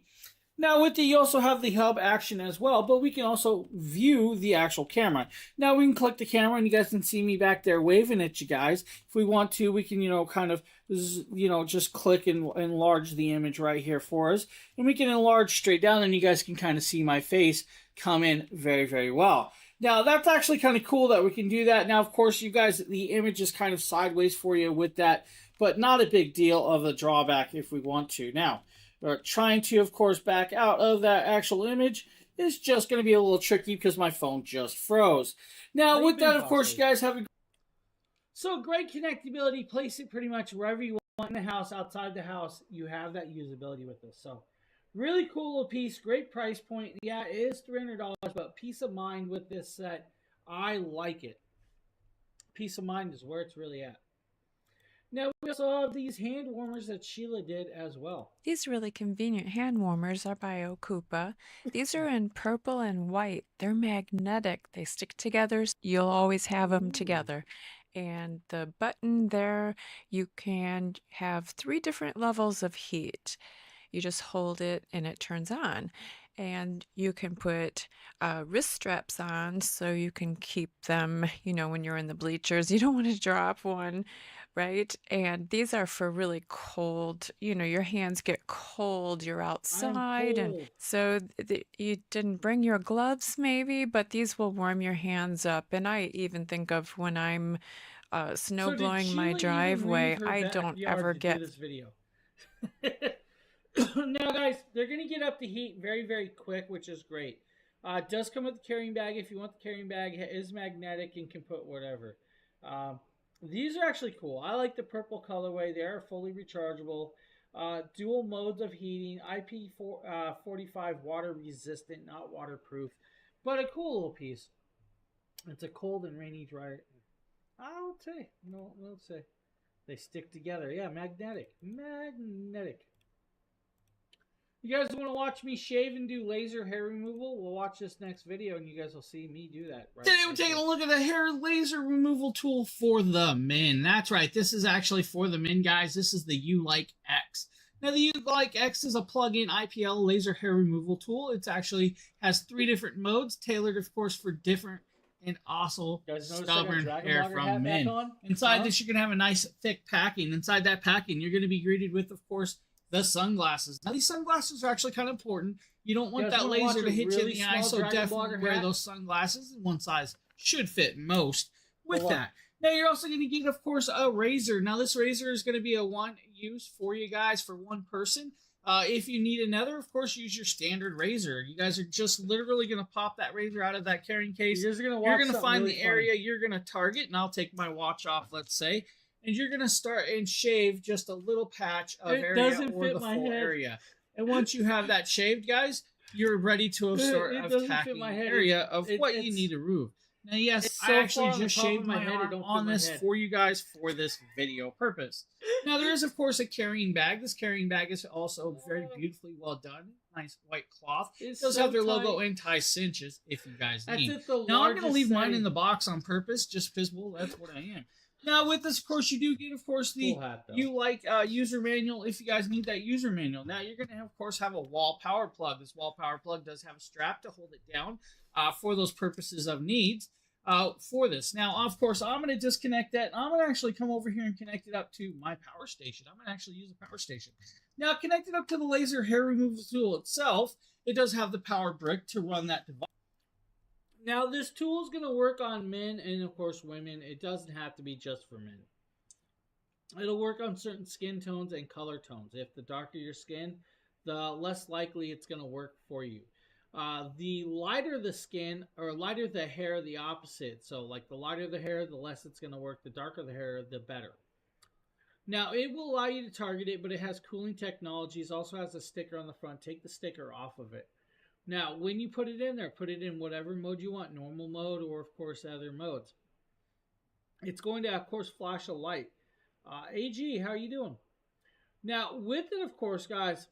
Now with you also have the hub action as well, but we can also view the actual camera. Now we can click the camera and you guys can see me back there waving at you guys. If we want to, we can, kind of, just click and enlarge the image right here for us. And we can enlarge straight down and you guys can kind of see my face come in very, very well. Now that's actually kind of cool that we can do that. Now, of course, you guys, the image is kind of sideways for you with that, but not a big deal of a drawback if we want to. Now, trying to, of course, back out of that actual image is just going to be a little tricky because my phone just froze. Now, with that, of course, you guys have So great connectability. Place it pretty much wherever you want in the house, outside the house. You have that usability with this. So really cool little piece. Great price point. Yeah, it is $300, but peace of mind with this set. I like it. Peace of mind is where it's really at. Now, we also have these hand warmers that Sheila did as well. These really convenient hand warmers are by Okupa. These are in purple and white. They're magnetic. They stick together. You'll always have them together. And the button there, you can have 3 different levels of heat. You just hold it and it turns on. And you can put wrist straps on so you can keep them, when you're in the bleachers. You don't want to drop one. Right? And these are for really cold, your hands get cold, you're outside. And so you didn't bring your gloves maybe, but these will warm your hands up. And I even think of when I'm snow blowing my driveway, I don't ever get this video. Now, guys, they're going to get up the heat very, very quick, which is great. It does come with a carrying bag. If you want the carrying bag, it is magnetic and can put whatever. These are actually cool. I like the purple colorway. They are fully rechargeable. Dual modes of heating. IP45 water resistant, not waterproof. But a cool little piece. It's a cold and rainy dry. I would say. No, I would say. They stick together. Yeah, magnetic. Magnetic. You guys want to watch me shave and do laser hair removal? We'll watch this next video and you guys will see me do that. Right? Today we're taking a look at the hair laser removal tool for the men. That's right. This is actually for the men, guys. This is the U-Like X. Now, the U-Like X is a plug-in IPL laser hair removal tool. It actually has 3 different modes, tailored, of course, for different and also stubborn hair from men. Inside this, you're going to have a nice thick packing. Inside that packing, you're going to be greeted with, of course, the sunglasses. Now, these sunglasses are actually kind of important. You don't want that laser to hit you in the eye, so definitely wear those sunglasses. And one size should fit most with that. Now, you're also going to get, of course, a razor. Now, this razor is going to be a one use for you guys, for one person. If you need another, of course, use your standard razor. You guys are just literally going to pop that razor out of that carrying case. You're going to find the area you're going to target, and I'll take my watch off, let's say. And you're going to start and shave just a little patch of area or the full area. And once you have that shaved, guys, you're ready to start attacking the area of what you need to remove. Now, yes, I actually just shaved my head on this for you guys for this video purpose. Now, there is, of course, a carrying bag. This carrying bag is also very beautifully well done. Nice white cloth. It does have their logo and tie cinches if you guys need. Now, I'm going to leave mine in the box on purpose just because, well, that's what I am. Now, with this, of course, you do get, of course, the U-Like user manual if you guys need that user manual. Now, you're going to, of course, have a wall power plug. This wall power plug does have a strap to hold it down for those purposes of needs for this. Now, of course, I'm going to disconnect that. I'm going to actually come over here and connect it up to my power station. I'm going to actually use a power station. Now, connected up to the laser hair removal tool itself, it does have the power brick to run that device. Now, this tool is going to work on men and, of course, women. It doesn't have to be just for men. It'll work on certain skin tones and color tones. If the darker your skin, the less likely it's going to work for you. The lighter the skin, or lighter the hair, the opposite. So, like, the lighter the hair, the less it's going to work. The darker the hair, the better. Now, it will allow you to target it, but it has cooling technologies. Also has a sticker on the front. Take the sticker off of it. Now, when you put it in there, put it in whatever mode you want, normal mode or, of course, other modes. It's going to, of course, flash a light. AG, how are you doing? Now, with it, of course, guys,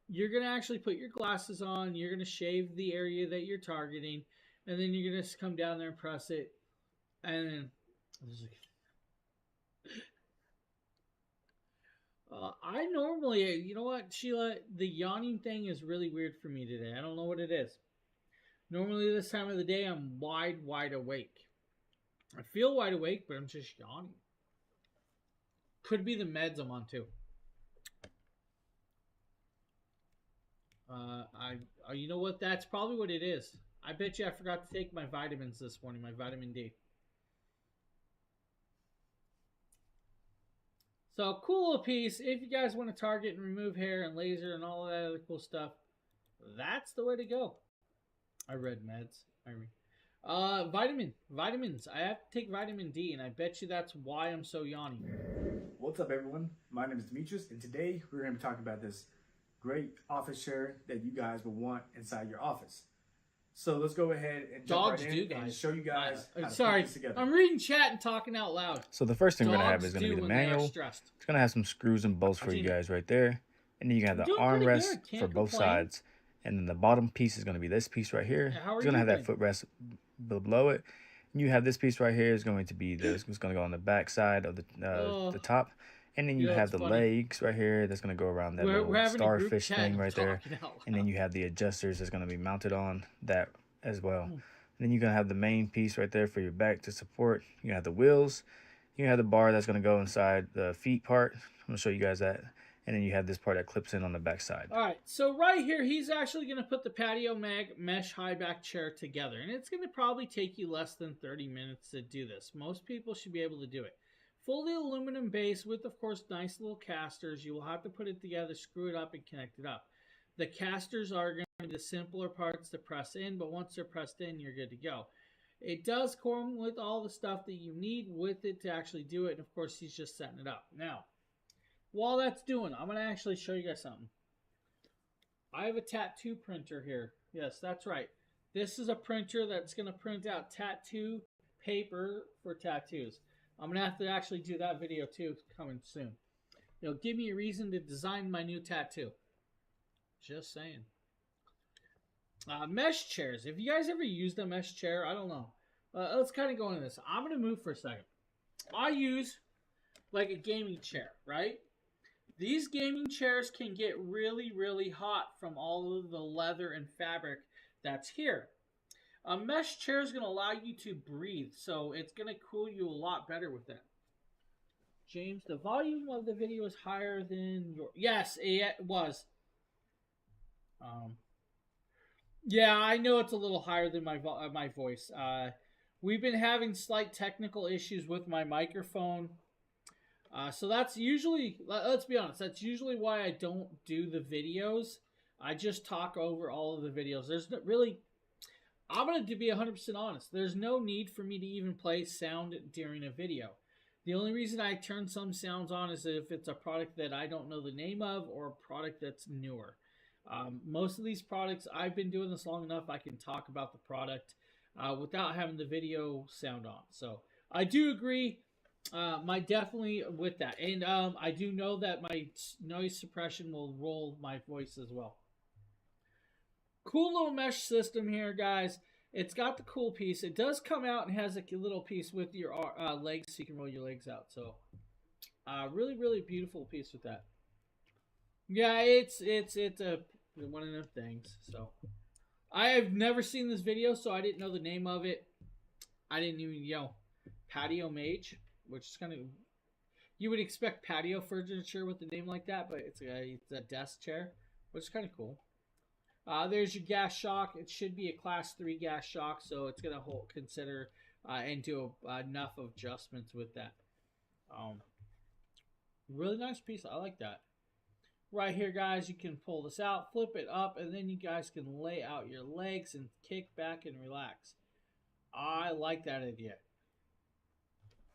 you're going to actually put your glasses on. You're going to shave the area that you're targeting. And then you're going to come down there and press it. And then... I normally, you know what, Sheila, the yawning thing is really weird for me today. I don't know what it is. Normally this time of the day, I'm wide awake. I feel wide awake, but I'm just yawning. Could be the meds I'm on too. You know what, that's probably what it is. I bet you I forgot to take my vitamins this morning, my vitamin D. So, cool little piece. If you guys want to target and remove hair and laser and all of that other cool stuff, that's the way to go. I read meds. Vitamins. I have to take vitamin D, and I bet you that's why I'm so yawning. What's up, everyone? My name is Demetrius, and today we're going to be talking about this great office chair that you guys will want inside your office. So let's go ahead and jump right in and show you guys how to put this together. I'm reading chat and talking out loud. So the first thing we're going to have is going to be the manual. It's going to have some screws and bolts for you guys right there. And then you can have the armrest for both sides. And then the bottom piece is going to be this piece right here. It's going to have that footrest below it. And you have this piece right here is going to be it's going to go on the back side of the top. And then you have the legs right here that's going to go around that little starfish thing right there. And then you have the adjusters that's going to be mounted on that as well. And then you're going to have the main piece right there for your back to support. You have the wheels. You have the bar that's going to go inside the feet part. I'm going to show you guys that. And then you have this part that clips in on the back side. All right, so right here, he's actually going to put the patio mesh high back chair together. And it's going to probably take you less than 30 minutes to do this. Most people should be able to do it. Fully aluminum base with, of course, nice little casters. You will have to put it together, screw it up, and connect it up. The casters are going to be the simpler parts to press in, but once they're pressed in, you're good to go. It does come with all the stuff that you need with it to actually do it, and of course, he's just setting it up. Now, while that's doing, I'm going to actually show you guys something. I have a tattoo printer here. Yes, that's right. This is a printer that's going to print out tattoo paper for tattoos. I'm going to have to actually do that video too, coming soon. It'll give me a reason to design my new tattoo. Just saying. Mesh chairs. If you guys ever used a mesh chair, I don't know. Let's kind of go into this. I'm going to move for a second. I use like a gaming chair, right? These gaming chairs can get really, really hot from all of the leather and fabric that's here. A mesh chair is going to allow you to breathe, so it's going to cool you a lot better with that. James, the volume of the video is higher than your... Yes, it was. Yeah, I know it's a little higher than my voice. We've been having slight technical issues with my microphone. So that's usually, let's be honest, that's usually why I don't do the videos. I just talk over all of the videos. There's not really, I'm going to be 100% honest. There's no need for me to even play sound during a video. The only reason I turn some sounds on is if it's a product that I don't know the name of or a product that's newer. Most of these products, I've been doing this long enough, I can talk about the product without having the video sound on. So I do agree, definitely with that. And I do know that my noise suppression will roll my voice as well. Cool little mesh system here, guys. It's got the cool piece. It does come out and has a little piece with your legs, so you can roll your legs out. So really, really beautiful piece with that. Yeah, it's a one of them things. So I have never seen this video, so I didn't know the name of it. I didn't even Patio Mage, which is kind of, you would expect patio furniture with a name like that, but it's a desk chair, which is kind of cool. There's your gas shock. It should be a class 3 gas shock, so it's gonna consider and do enough adjustments with that. Really nice piece. I like that. Right here, guys, you can pull this out, flip it up, and then you guys can lay out your legs and kick back and relax. I like that idea.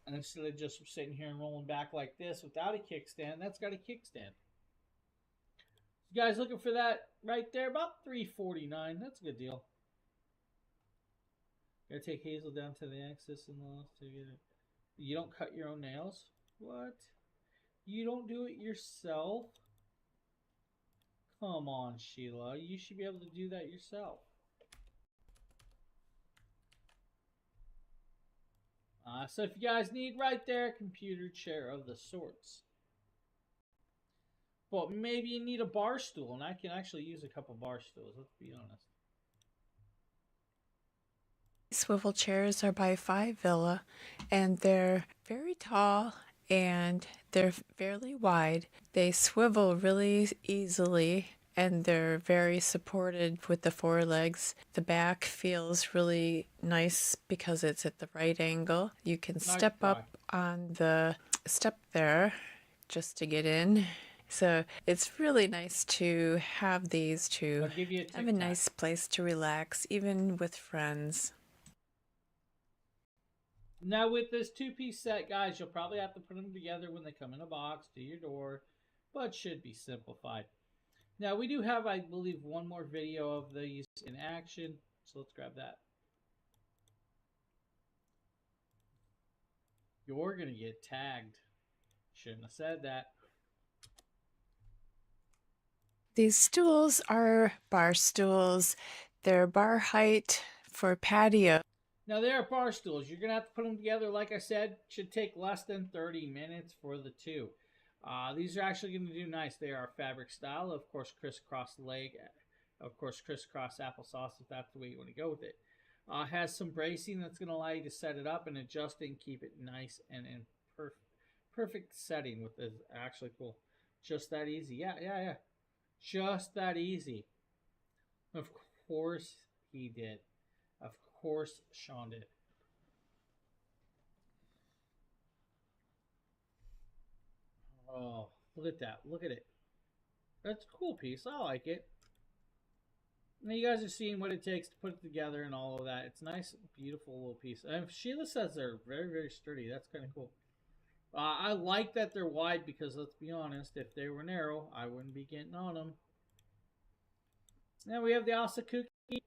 And instead of just sitting here and rolling back like this without a kickstand, that's got a kickstand. You guys looking for that right there? About $349. That's a good deal. Gotta take Hazel down to the axis and to get it. You don't cut your own nails? What? You don't do it yourself? Come on, Sheila. You should be able to do that yourself. So if you guys need right there, computer chair of the sorts. But maybe you need a bar stool, and I can actually use a couple bar stools, let's be honest. Swivel chairs are by Five Villa, and they're very tall and they're fairly wide. They swivel really easily and they're very supported with the forelegs. The back feels really nice because it's at the right angle. You can step up on the step there just to get in. So it's really nice to have these to have a nice place to relax, even with friends. Now with this two-piece set, guys, you'll probably have to put them together when they come in a box to your door, but should be simplified. Now we do have, I believe, one more video of these in action, so let's grab that. You're going to get tagged. Shouldn't have said that. These stools are bar stools. They're bar height for patio. Now, they are bar stools. You're going to have to put them together. Like I said, should take less than 30 minutes for the two. These are actually going to do nice. They are fabric style. Of course, crisscross leg. Of course, crisscross applesauce, if that's the way you want to go with it. Has some bracing that's going to allow you to set it up and adjust it and keep it nice and in perfect setting with this. Actually cool. Just that easy. Yeah. Just that easy. Of course he did. Of course Sean did. Oh, look at that. Look at it. That's a cool piece. I like it. Now you guys are seeing what it takes to put it together and all of that. It's a nice, beautiful little piece. And Sheila says they're very, very sturdy. That's kind of cool. I like that they're wide because, let's be honest, if they were narrow, I wouldn't be getting on them. Now we have the Asakuki.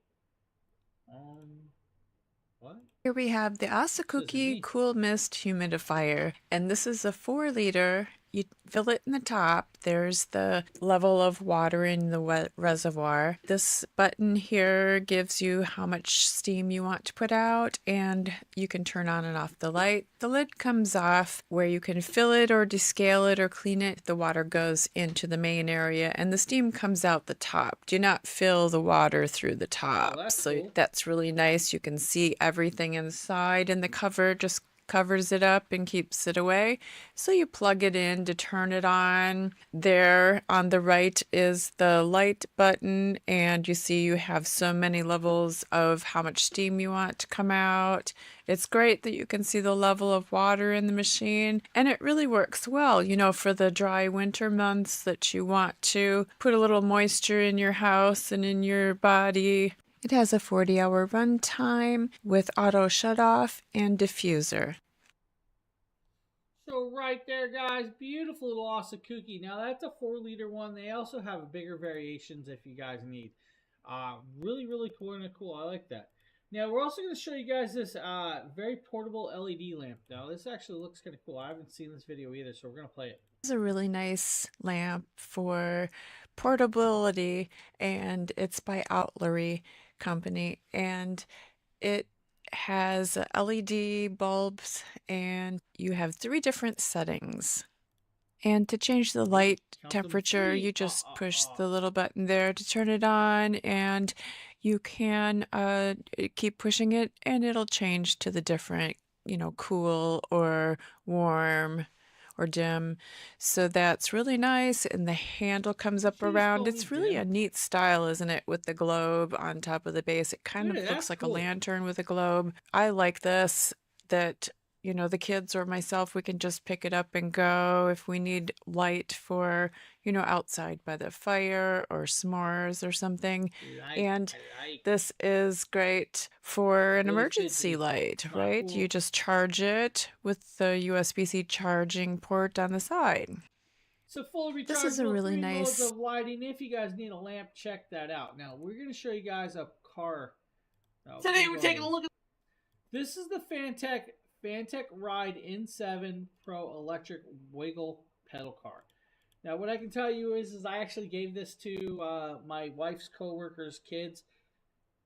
What? Here we have the Asakuki Cool Mist Humidifier, and this is a 4-liter, You fill it in the top. There's the level of water in the reservoir. This button here gives you how much steam you want to put out, and you can turn on and off the light. The lid comes off where you can fill it or descale it or clean it. The water goes into the main area, and the steam comes out the top. Do not fill the water through the top. Oh, that's so cool. That's really nice. You can see everything inside, and the cover just covers it up and keeps it away. So you plug it in to turn it on. There on the right is the light button, and you see you have so many levels of how much steam you want to come out. It's great that you can see the level of water in the machine, and it really works well, you know, for the dry winter months that you want to put a little moisture in your house and in your body. It has a 40-hour run time with auto shut-off and diffuser. So right there, guys, beautiful little Asakuki. Now that's a 4-liter one. They also have bigger variations if you guys need. Really, really cool and cool. I like that. Now we're also going to show you guys this very portable LED lamp. Now this actually looks kind of cool. I haven't seen this video either, so we're going to play it. It's a really nice lamp for portability, and it's by Outlery Company, and it has LED bulbs, and you have 3 different settings. And to change the light temperature, you just push the little button there to turn it on, and you can keep pushing it, and it'll change to the different, you know, cool or warm or dim. So that's really nice, and the handle comes up around. It's really a neat style, isn't it, with the globe on top of the base. It kind of looks like a lantern with a globe. I like this, that, you know, the kids or myself, we can just pick it up and go if we need light for, you know, outside by the fire or s'mores or something. And this is great for an emergency light, right? You just charge it with the USB-C charging port on the side. So fully rechargeable, this is a really 3 nice modes of lighting. If you guys need a lamp, check that out. Now we're going to show you guys a car. Today we're taking a look at. This is the Fantech Ride N7 Pro electric wiggle pedal car. Now, what I can tell you is I actually gave this to my wife's coworkers' kids,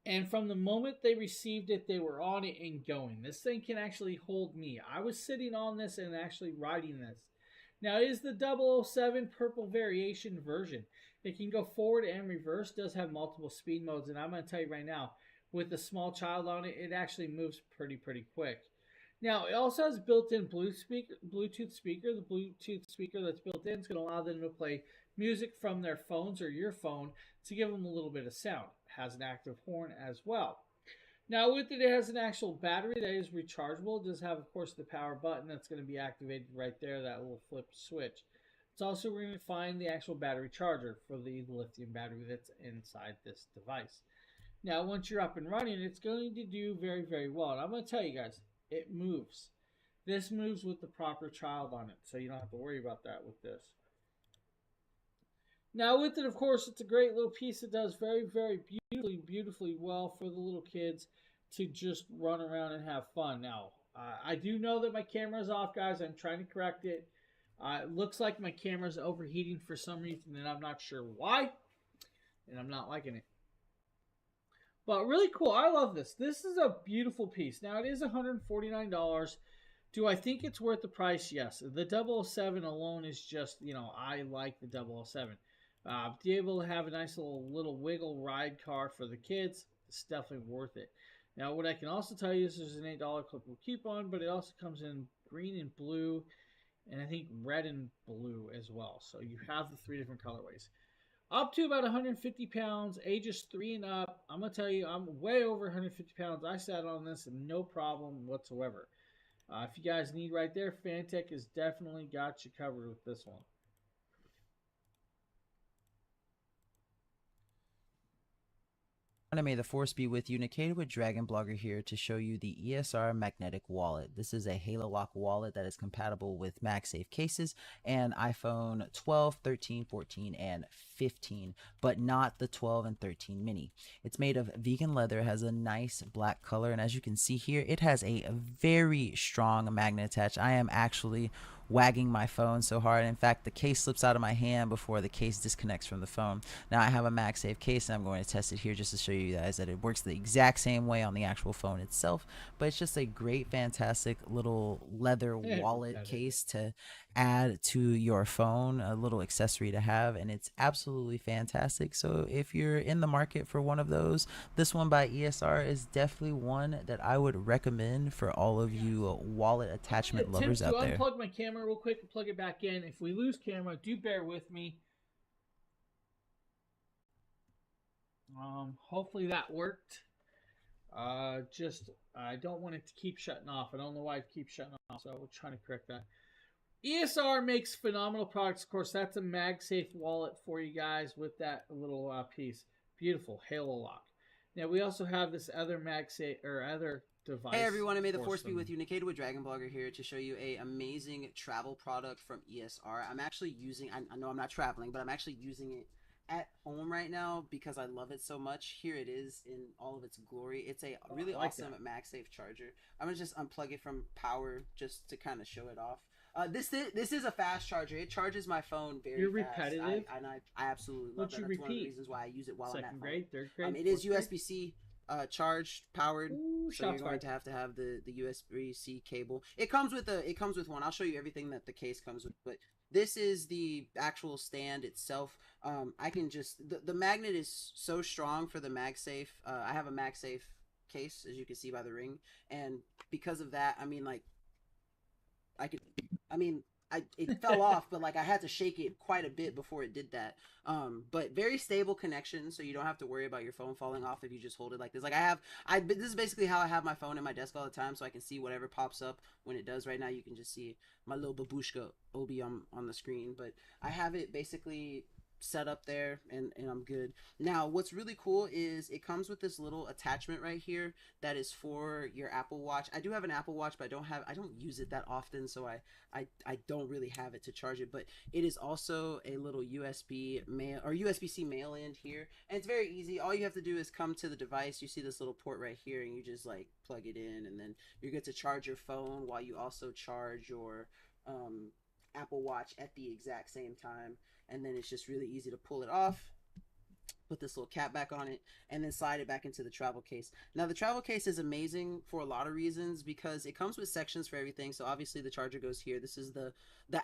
and from the moment they received it, they were on it and going. This thing can actually hold me. I was sitting on this and actually riding this. Now, it is the 007 purple variation version. It can go forward and reverse. Does have multiple speed modes, and I'm going to tell you right now, with a small child on it, it actually moves pretty quick. Now, it also has built-in Bluetooth speaker. The Bluetooth speaker that's built in is going to allow them to play music from their phones or your phone to give them a little bit of sound. It has an active horn as well. Now, with it, it has an actual battery that is rechargeable. It does have, of course, the power button that's going to be activated right there, that little flip switch. It's also going to find the actual battery charger for the lithium battery that's inside this device. Now, once you're up and running, it's going to do very well. And I'm going to tell you guys, it moves. This moves with the proper child on it, so you don't have to worry about that with this. Now with it, of course, it's a great little piece. It does very beautifully well for the little kids to just run around and have fun. Now, I do know that my camera is off, guys. I'm trying to correct it. It looks like my camera is overheating for some reason, and I'm not sure why, and I'm not liking it. But really cool. I love this. This is a beautiful piece. Now, it is $149. Do I think it's worth the price? Yes. The 007 alone is just, you know, I like the 007. To be able to have a nice little wiggle ride car for the kids, it's definitely worth it. Now, what I can also tell you is there's an $8 clippable coupon, but it also comes in green and blue, and I think red and blue as well. So you have the 3 different colorways. Up to about 150 pounds, ages 3 and up. I'm going to tell you, I'm way over 150 pounds. I sat on this and no problem whatsoever. If you guys need right there, Fantech has definitely got you covered with this one. And may the force be with you. Nicated with Dragon Blogger here to show you the ESR magnetic wallet. This is a Halo Lock wallet that is compatible with MagSafe cases and iPhone 12, 13, 14, and 15, but not the 12 and 13 mini. It's made of vegan leather, has a nice black color, and as you can see here, it has a very strong magnet attached. I am actually wagging my phone so hard. In fact, the case slips out of my hand before the case disconnects from the phone. Now I have a MagSafe case, and I'm going to test it here just to show you guys that it works the exact same way on the actual phone itself. But it's just a great, fantastic little leather wallet case to add to your phone, a little accessory to have, and it's absolutely fantastic. So if you're in the market for one of those, this one by ESR is definitely one that I would recommend for all of you wallet attachment lovers out there. Unplug my camera real quick and plug it back in. If we lose camera, do bear with me. Hopefully that worked. I don't want it to keep shutting off. I don't know why it keeps shutting off, so we're trying to correct that. ESR makes phenomenal products. Of course, that's a MagSafe wallet for you guys with that little piece. Beautiful Halo lock. Now we also have this other MagSafe or other device. Hey everyone, and may the force be with you. Nikita with Dragon Blogger here to show you a amazing travel product from ESR. I'm actually using. I know I'm not traveling, but I'm actually using it at home right now because I love it so much. Here it is in all of its glory. It's a really awesome MagSafe charger. I'm gonna just unplug it from power just to kind of show it off. This is a fast charger. It charges my phone very fast. Repetitive. I absolutely love that. That's one of the reasons why I use it while I'm at home. Third grade. It is USB-C charged, powered. Ooh, so you're going to have the USB-C cable. It comes with one. I'll show you everything that the case comes with, but this is the actual stand itself. I can just the magnet is so strong for the MagSafe. I have a MagSafe case, as you can see by the ring, and because of that, I mean, like, it fell off, but like I had to shake it quite a bit before it did that. But very stable connection, so you don't have to worry about your phone falling off if you just hold it like this. Like this is basically how I have my phone in my desk all the time, so I can see whatever pops up when it does. Right now, you can just see my little babushka Obi on the screen, but I have it basically set up there and I'm good. Now what's really cool is it comes with this little attachment right here that is for your Apple Watch. I do have an Apple Watch, but I don't use it that often, so I don't really have it to charge it. But it is also a little USB-C mail in here, and it's very easy. All you have to do is come to the device. You see this little port right here, and you just like plug it in, and then you're good to charge your phone while you also charge your Apple Watch at the exact same time. And then it's just really easy to pull it off, put this little cap back on it, and then slide it back into the travel case. Now the travel case is amazing for a lot of reasons because it comes with sections for everything. So obviously the charger goes here. This is the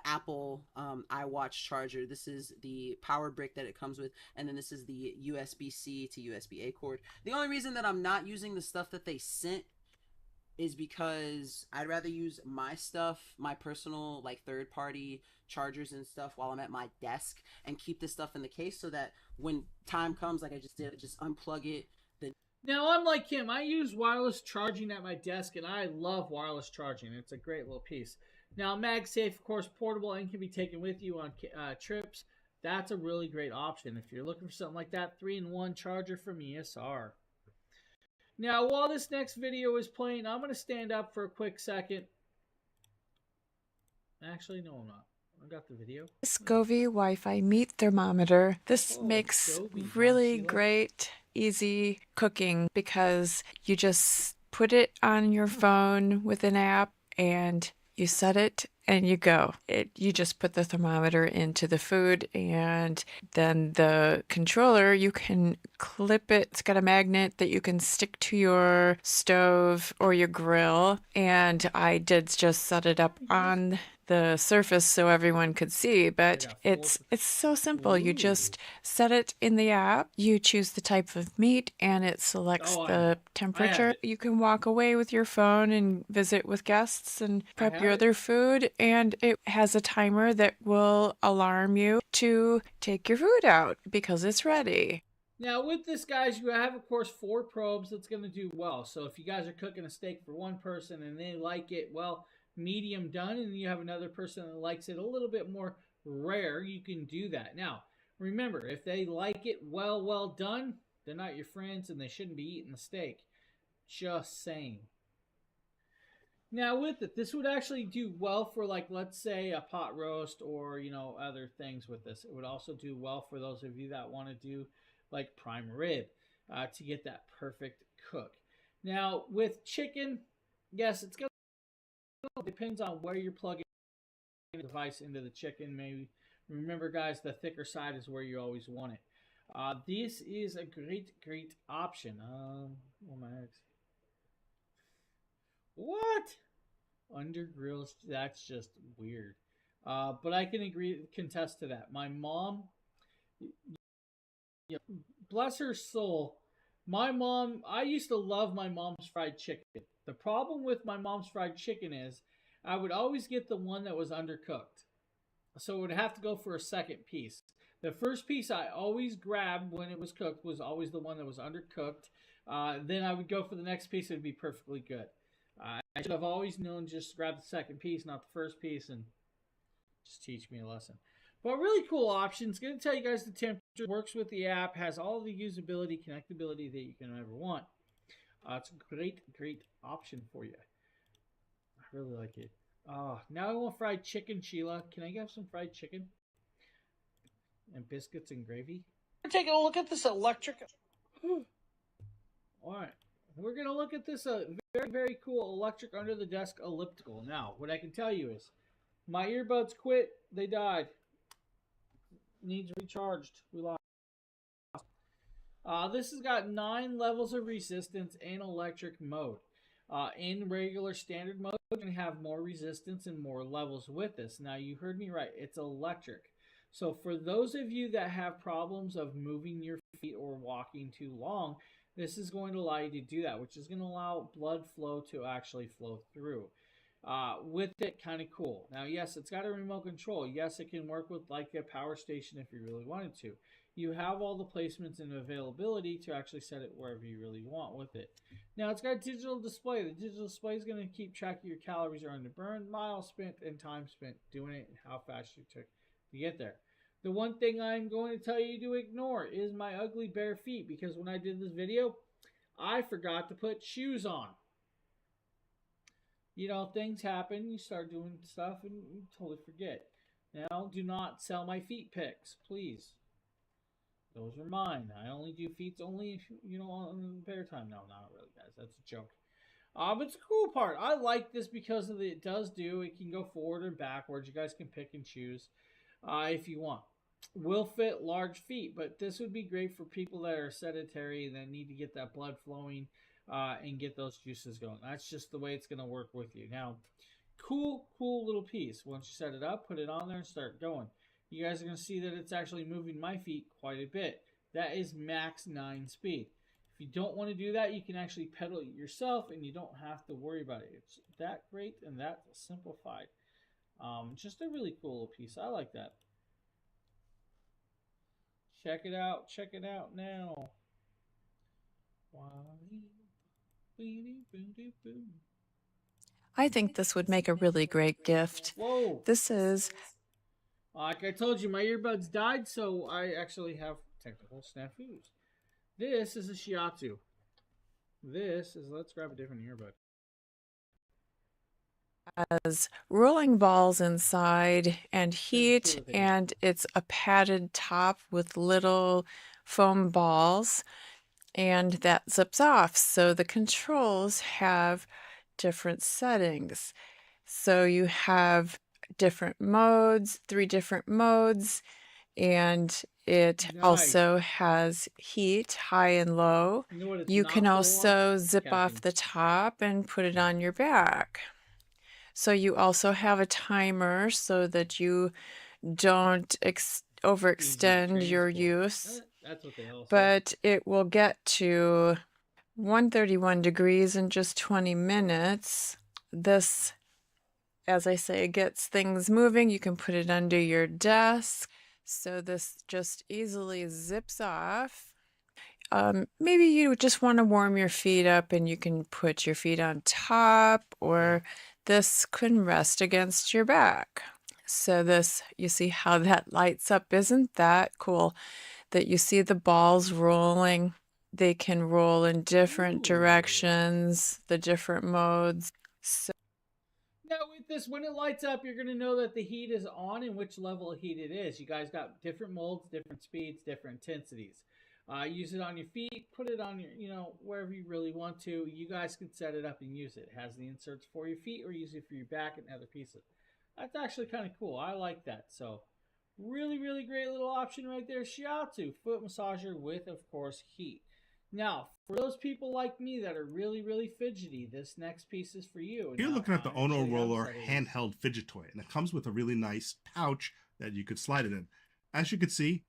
Apple iWatch charger. This is the power brick that it comes with, and then this is the USB-C to USB-A cord. The only reason that I'm not using the stuff that they sent is because I'd rather use my stuff, my personal like third-party chargers and stuff while I'm at my desk, and keep this stuff in the case so that when time comes, like I just did, just unplug it. Now I'm like him. I use wireless charging at my desk, and I love wireless charging. It's a great little piece. Now MagSafe, of course, portable and can be taken with you on trips. That's a really great option if you're looking for something like that. 3-in-1 charger from ESR. Now, while this next video is playing, I'm going to stand up for a quick second. Actually, no, I'm not. I got the video. This Govee Wi-Fi meat thermometer. This makes really great, easy cooking because you just put it on your phone with an app and you set it and you go. You just put the thermometer into the food, and then the controller, you can clip it. It's got a magnet that you can stick to your stove or your grill. And I did just set it up on the surface so everyone could see, but it's so simple. You just set it in the app, you choose the type of meat, and it selects the temperature. You can walk away with your phone and visit with guests and prep your other food, and it has a timer that will alarm you to take your food out because it's ready. Now with this, guys, you have, of course, 4 probes that's going to do well. So if you guys are cooking a steak for one person and they like it, well, medium done, and you have another person that likes it a little bit more rare, you can do that. Now, remember, if they like it well done, they're not your friends and they shouldn't be eating the steak. Just saying. Now with it, this would actually do well for, like, let's say a pot roast or, you know, other things with this. It would also do well for those of you that want to do like prime rib to get that perfect cook. Now with chicken, yes, it's going to depends on where you're plugging device into the chicken. Maybe remember, guys, the thicker side is where you always want it. This is a great option. What my eggs? What? Under grills? That's just weird. But I can contest to that. My mom, bless her soul, my mom, I used to love my mom's fried chicken. The problem with my mom's fried chicken is I would always get the one that was undercooked. So it would have to go for a second piece. The first piece I always grabbed when it was cooked was always the one that was undercooked. Then I would go for the next piece. It would be perfectly good. I should have always known just to grab the second piece, not the first piece, and just teach me a lesson. But really cool options. Going to tell you guys the temperature. Works with the app. Has all the usability, connectability that you can ever want. It's a great option for you. I really like it. Now I want fried chicken, Sheila. Can I have some fried chicken? And biscuits and gravy? We're taking a look at this electric. Alright. We're going to look at this very cool electric under the desk elliptical. Now, what I can tell you is my earbuds quit. They died. Needs recharged. We lost. This has got 9 levels of resistance in electric mode. In regular standard mode, you're going to have more resistance and more levels with this. Now, you heard me right. It's electric. So for those of you that have problems of moving your feet or walking too long, this is going to allow you to do that, which is going to allow blood flow to actually flow through. With it, kind of cool. Now, yes, it's got a remote control. Yes, it can work with like a power station if you really wanted to. You have all the placements and availability to actually set it wherever you really want with it. Now, it's got a digital display. The digital display is going to keep track of your calories are under burn, miles spent, and time spent doing it, and how fast you took to get there. The one thing I'm going to tell you to ignore is my ugly bare feet, because when I did this video, I forgot to put shoes on. You know, things happen. You start doing stuff and you totally forget. Now, do not sell my feet pics, please. Those are mine. I only do feet only, you know, on bare time. No, not really, guys. That's a joke. But it's a cool part. I like this because of it does do. It can go forward or backwards. You guys can pick and choose if you want. Will fit large feet, but this would be great for people that are sedentary and that need to get that blood flowing and get those juices going. That's just the way it's going to work with you. Now, cool little piece. Once you set it up, put it on there and start going. You guys are going to see that it's actually moving my feet quite a bit. That is max 9 speed. If you don't want to do that, you can actually pedal it yourself and you don't have to worry about it. It's that great and that simplified. Just a really cool little piece. I like that. Check it out now. I think this would make a really great gift. Whoa. This is... Like I told you, my earbuds died, so I actually have technical snafus. This is a shiatsu. This is... Let's grab a different earbud. Has rolling balls inside and heat, and it's a padded top with little foam balls, and that zips off. So the controls have different settings. So you have different modes, 3 different modes, and it also has heat, high and low. You can also zip off the top and put it on your back. So you also have a timer so that you don't overextend your use. That's what they all say. But it will get to 131 degrees in just 20 minutes. This, as I say, gets things moving. You can put it under your desk. So this just easily zips off. Maybe you just want to warm your feet up and you can put your feet on top, or this can rest against your back. So this, you see how that lights up? Isn't that cool? That you see the balls rolling. They can roll in different directions, the different modes. So now with this, when it lights up, you're going to know that the heat is on and which level of heat it is. You guys got different molds, different speeds, different intensities. Use it on your feet, put it on your, you know, wherever you really want to. You guys can set it up and use it. It has the inserts for your feet or use it for your back and other pieces. That's actually kind of cool. I like that. So really, really great little option right there. Shiatsu foot massager with, of course, heat. Now, for those people like me that are really, really fidgety, this next piece is for you. You're now, looking at the Ono Roller handheld handheld fidget toy, and it comes with a really nice pouch that you could slide it in. As you can see,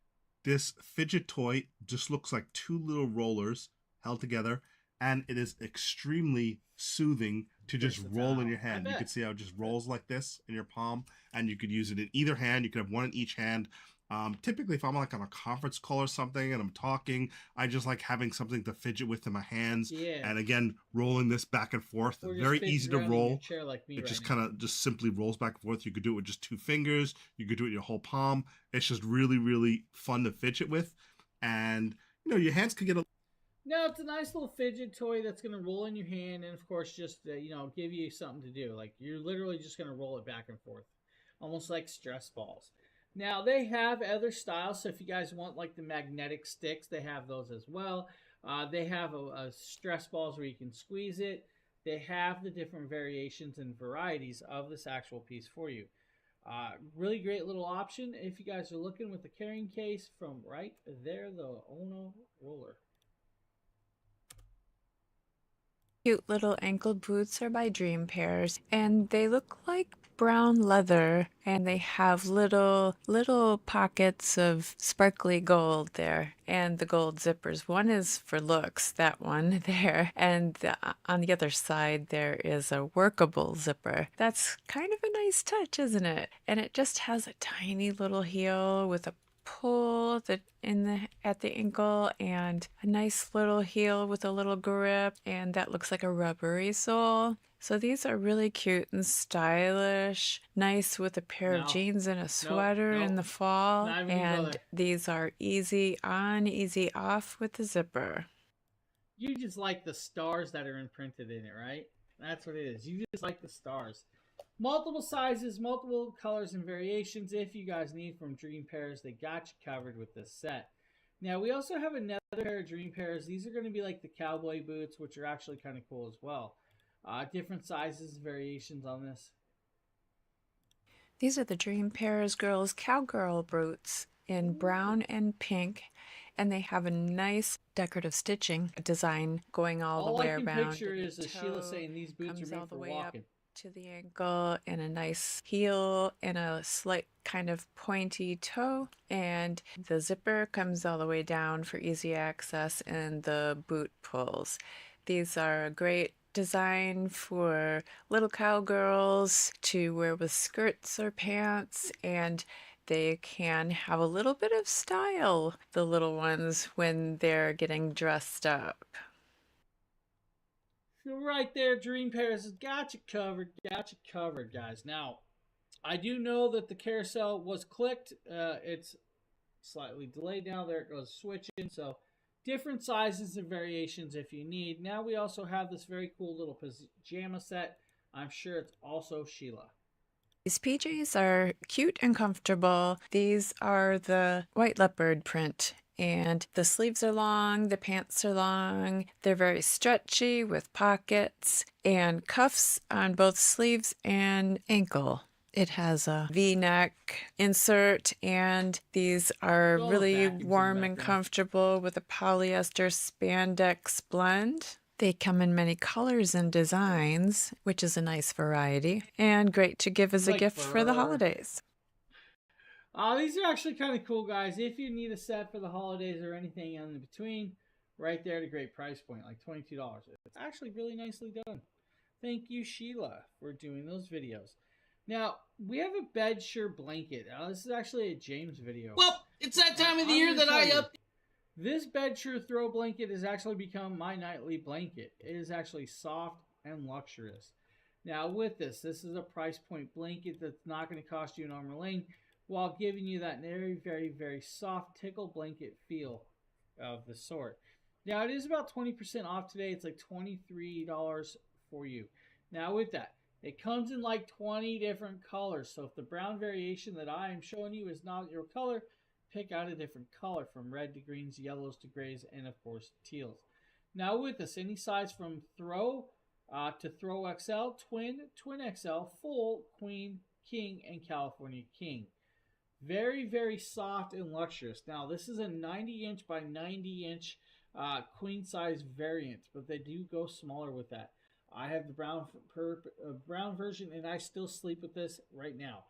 this fidget toy just looks like two little rollers held together, and it is extremely soothing to just roll in your hand. You can see how it just rolls like this in your palm, and you could use it in either hand. You could have one in each hand. Typically, if I'm like on a conference call or something and I'm talking, I just like having something to fidget with in my hands. Yeah. And again, rolling this back and forth. Very easy to roll. Like it just kind of just simply rolls back and forth. You could do it with just 2 fingers. You could do it with your whole palm. It's just really, really fun to fidget with. And, you know, your hands could get a... No, it's a nice little fidget toy that's going to roll in your hand and, of course, just, you know, give you something to do. Like, you're literally just going to roll it back and forth. Almost like stress balls. Now, they have other styles, so if you guys want, like, the magnetic sticks, they have those as well. They have a stress balls where you can squeeze it. They have the different variations and varieties of this actual piece for you. Really great little option if you guys are looking with the carrying case from right there, the Ono Roller. Cute little ankle boots are by Dream Pairs, and they look like brown leather, and they have little pockets of sparkly gold there, and the gold zippers. One is for looks, that one there, and on the other side there is a workable zipper. That's kind of a nice touch, isn't it? And it just has a tiny little heel with a pull at the ankle and a nice little heel with a little grip, and that looks like a rubbery sole. So these are really cute and stylish, nice with a pair of jeans and a sweater in the fall, and these are easy on, easy off with the zipper. You just like the stars that are imprinted in it, right? That's what it is. You just like the stars. Multiple sizes, multiple colors and variations. If you guys need from Dream Pairs, they got you covered with this set. Now, we also have another pair of Dream Pairs. These are going to be like the cowboy boots, which are actually kind of cool as well. Different sizes, variations on this. These are the Dream Pairs Girls Cowgirl boots in brown and pink, and they have a nice decorative stitching design going all the way around. All I can picture is Sheila saying these boots are made for walking. To the ankle, and a nice heel and a slight kind of pointy toe, and the zipper comes all the way down for easy access, and the boot pulls. These are a great design for little cowgirls to wear with skirts or pants, and they can have a little bit of style, the little ones, when they're getting dressed up. Right there, Dream Pairs has got you covered, guys. Now, I do know that the carousel was clicked. It's slightly delayed now. There it goes switching. So, different sizes and variations if you need. Now, we also have this very cool little pajama set. I'm sure it's also Sheila. These PJs are cute and comfortable. These are the white leopard print. And the sleeves are long, the pants are long, they're very stretchy with pockets and cuffs on both sleeves and ankle. It has a V-neck insert, and these are really warm and comfortable with a polyester spandex blend. They come in many colors and designs, which is a nice variety, and great to give as a gift for the holidays. These are actually kind of cool, guys. If you need a set for the holidays or anything in between, right there at a great price point, like $22. It's actually really nicely done. Thank you, Sheila, for doing those videos. Now, we have a bedsure blanket. This is actually a James video. Well, it's that time of the year that I up. This bedsure throw blanket has actually become my nightly blanket. It is actually soft and luxurious. Now, with this is a price point blanket that's not going to cost you an arm or leg, while giving you that very, very, very soft tickle blanket feel of the sort. Now, it is about 20% off today. It's like $23 for you. Now, with that, it comes in like 20 different colors. So if the brown variation that I am showing you is not your color, pick out a different color from red to greens, yellows to grays, and of course, teals. Now, with this, any size from throw to throw XL, twin, twin XL, full, queen, King, and California King. Very, very soft and luxurious. Now, this is a 90-inch by 90-inch queen size variant, but they do go smaller with that. I have the brown version, and I still sleep with this right now.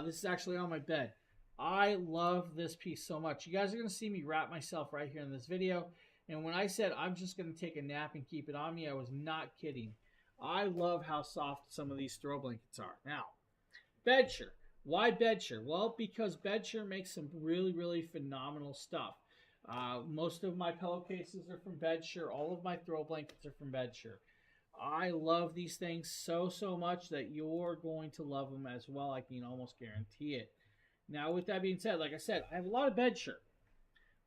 This is actually on my bed. I love this piece so much. You guys are going to see me wrap myself right here in this video. And when I said I'm just going to take a nap and keep it on me, I was not kidding. I love how soft some of these throw blankets are. Now, Bedsure. Why Bedsure? Well, because Bedsure makes some really, really phenomenal stuff. Most of my pillowcases are from Bedsure. All of my throw blankets are from Bedsure. I love these things so, so much that you're going to love them as well. I can almost guarantee it. Now, with that being said, like I said, I have a lot of Bedsure.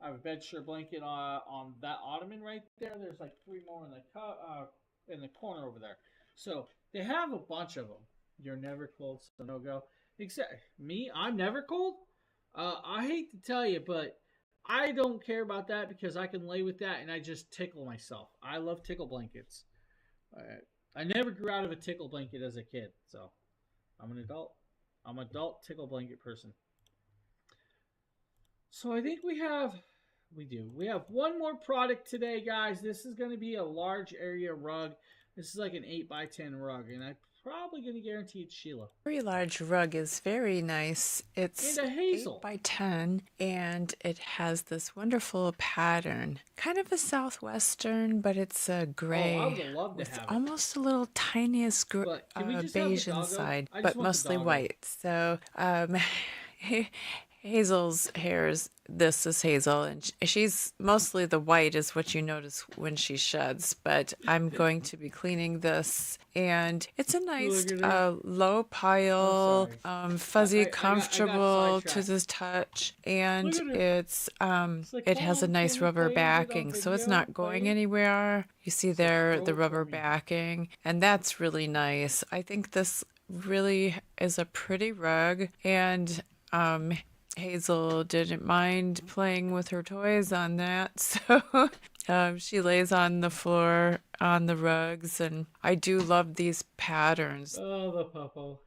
I have a Bedsure blanket on that ottoman right there. There's like 3 more in the corner over there. So they have a bunch of them. You're never cold, so no go. Except me, I'm never cold. I hate to tell you, but I don't care about that because I can lay with that and I just tickle myself. I love tickle blankets. I never grew out of a tickle blanket as a kid, so I'm an adult. I'm an adult tickle blanket person. So I think we have one more product today, guys. This is going to be a large area rug. This is like an 8x10 rug, and I'm probably going to guarantee it's Sheila. Very large rug is very nice. It's 8x10, and it has this wonderful pattern. Kind of a southwestern, but it's a gray. Oh, I would love to have it. Almost a little tiniest beige inside, but mostly white. So, Hazel's hairs, this is Hazel, and she's mostly the white is what you notice when she sheds, but I'm going to be cleaning this, and it's a nice low pile, fuzzy, comfortable to the touch, and it's it has a nice rubber backing, so it's not going anywhere. You see there the rubber backing, and that's really nice. I think this really is a pretty rug, and Hazel didn't mind playing with her toys on that, so she lays on the floor on the rugs, and I do love these patterns. Oh, the puppo.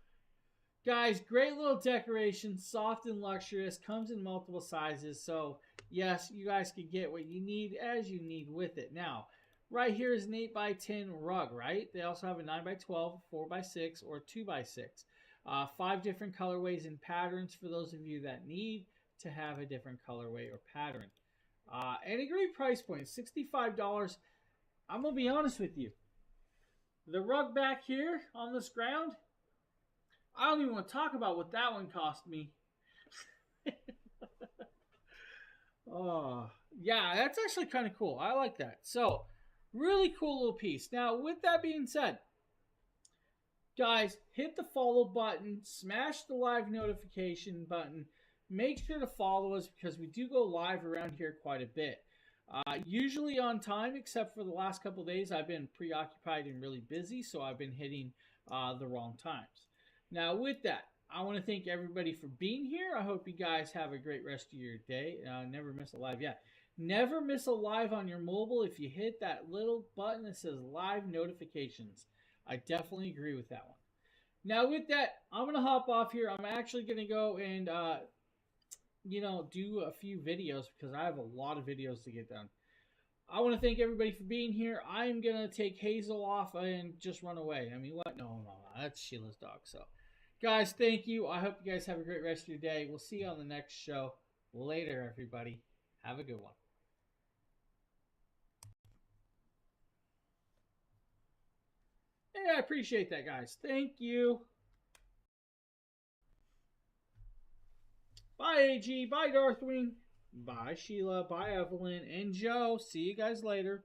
Guys, great little decoration, soft and luxurious, comes in multiple sizes, so yes, you guys can get what you need as you need with it. Now, right here is an 8x10 rug, right? They also have a 9x12, 4x6, or 2x6. 5 different colorways and patterns for those of you that need to have a different colorway or pattern. And a great price point, $65. I'm going to be honest with you. The rug back here on this ground, I don't even want to talk about what that one cost me. Oh, yeah, that's actually kind of cool. I like that. So, really cool little piece. Now, with that being said, guys, hit the follow button, smash the live notification button. Make sure to follow us because we do go live around here quite a bit. Usually on time, except for the last couple of days, I've been preoccupied and really busy, so I've been hitting the wrong times. Now, with that, I want to thank everybody for being here. I hope you guys have a great rest of your day. Never miss a live. Yeah, never miss a live on your mobile if you hit that little button that says live notifications. I definitely agree with that one. Now, with that, I'm going to hop off here. I'm actually going to go and, do a few videos because I have a lot of videos to get done. I want to thank everybody for being here. I'm going to take Hazel off and just run away. I mean, what? No, that's Sheila's dog. So, guys, thank you. I hope you guys have a great rest of your day. We'll see you on the next show. Later, everybody. Have a good one. Hey, I appreciate that, guys. Thank you. Bye, AG. Bye, Darthwing. Bye, Sheila. Bye, Evelyn. And Joe. See you guys later.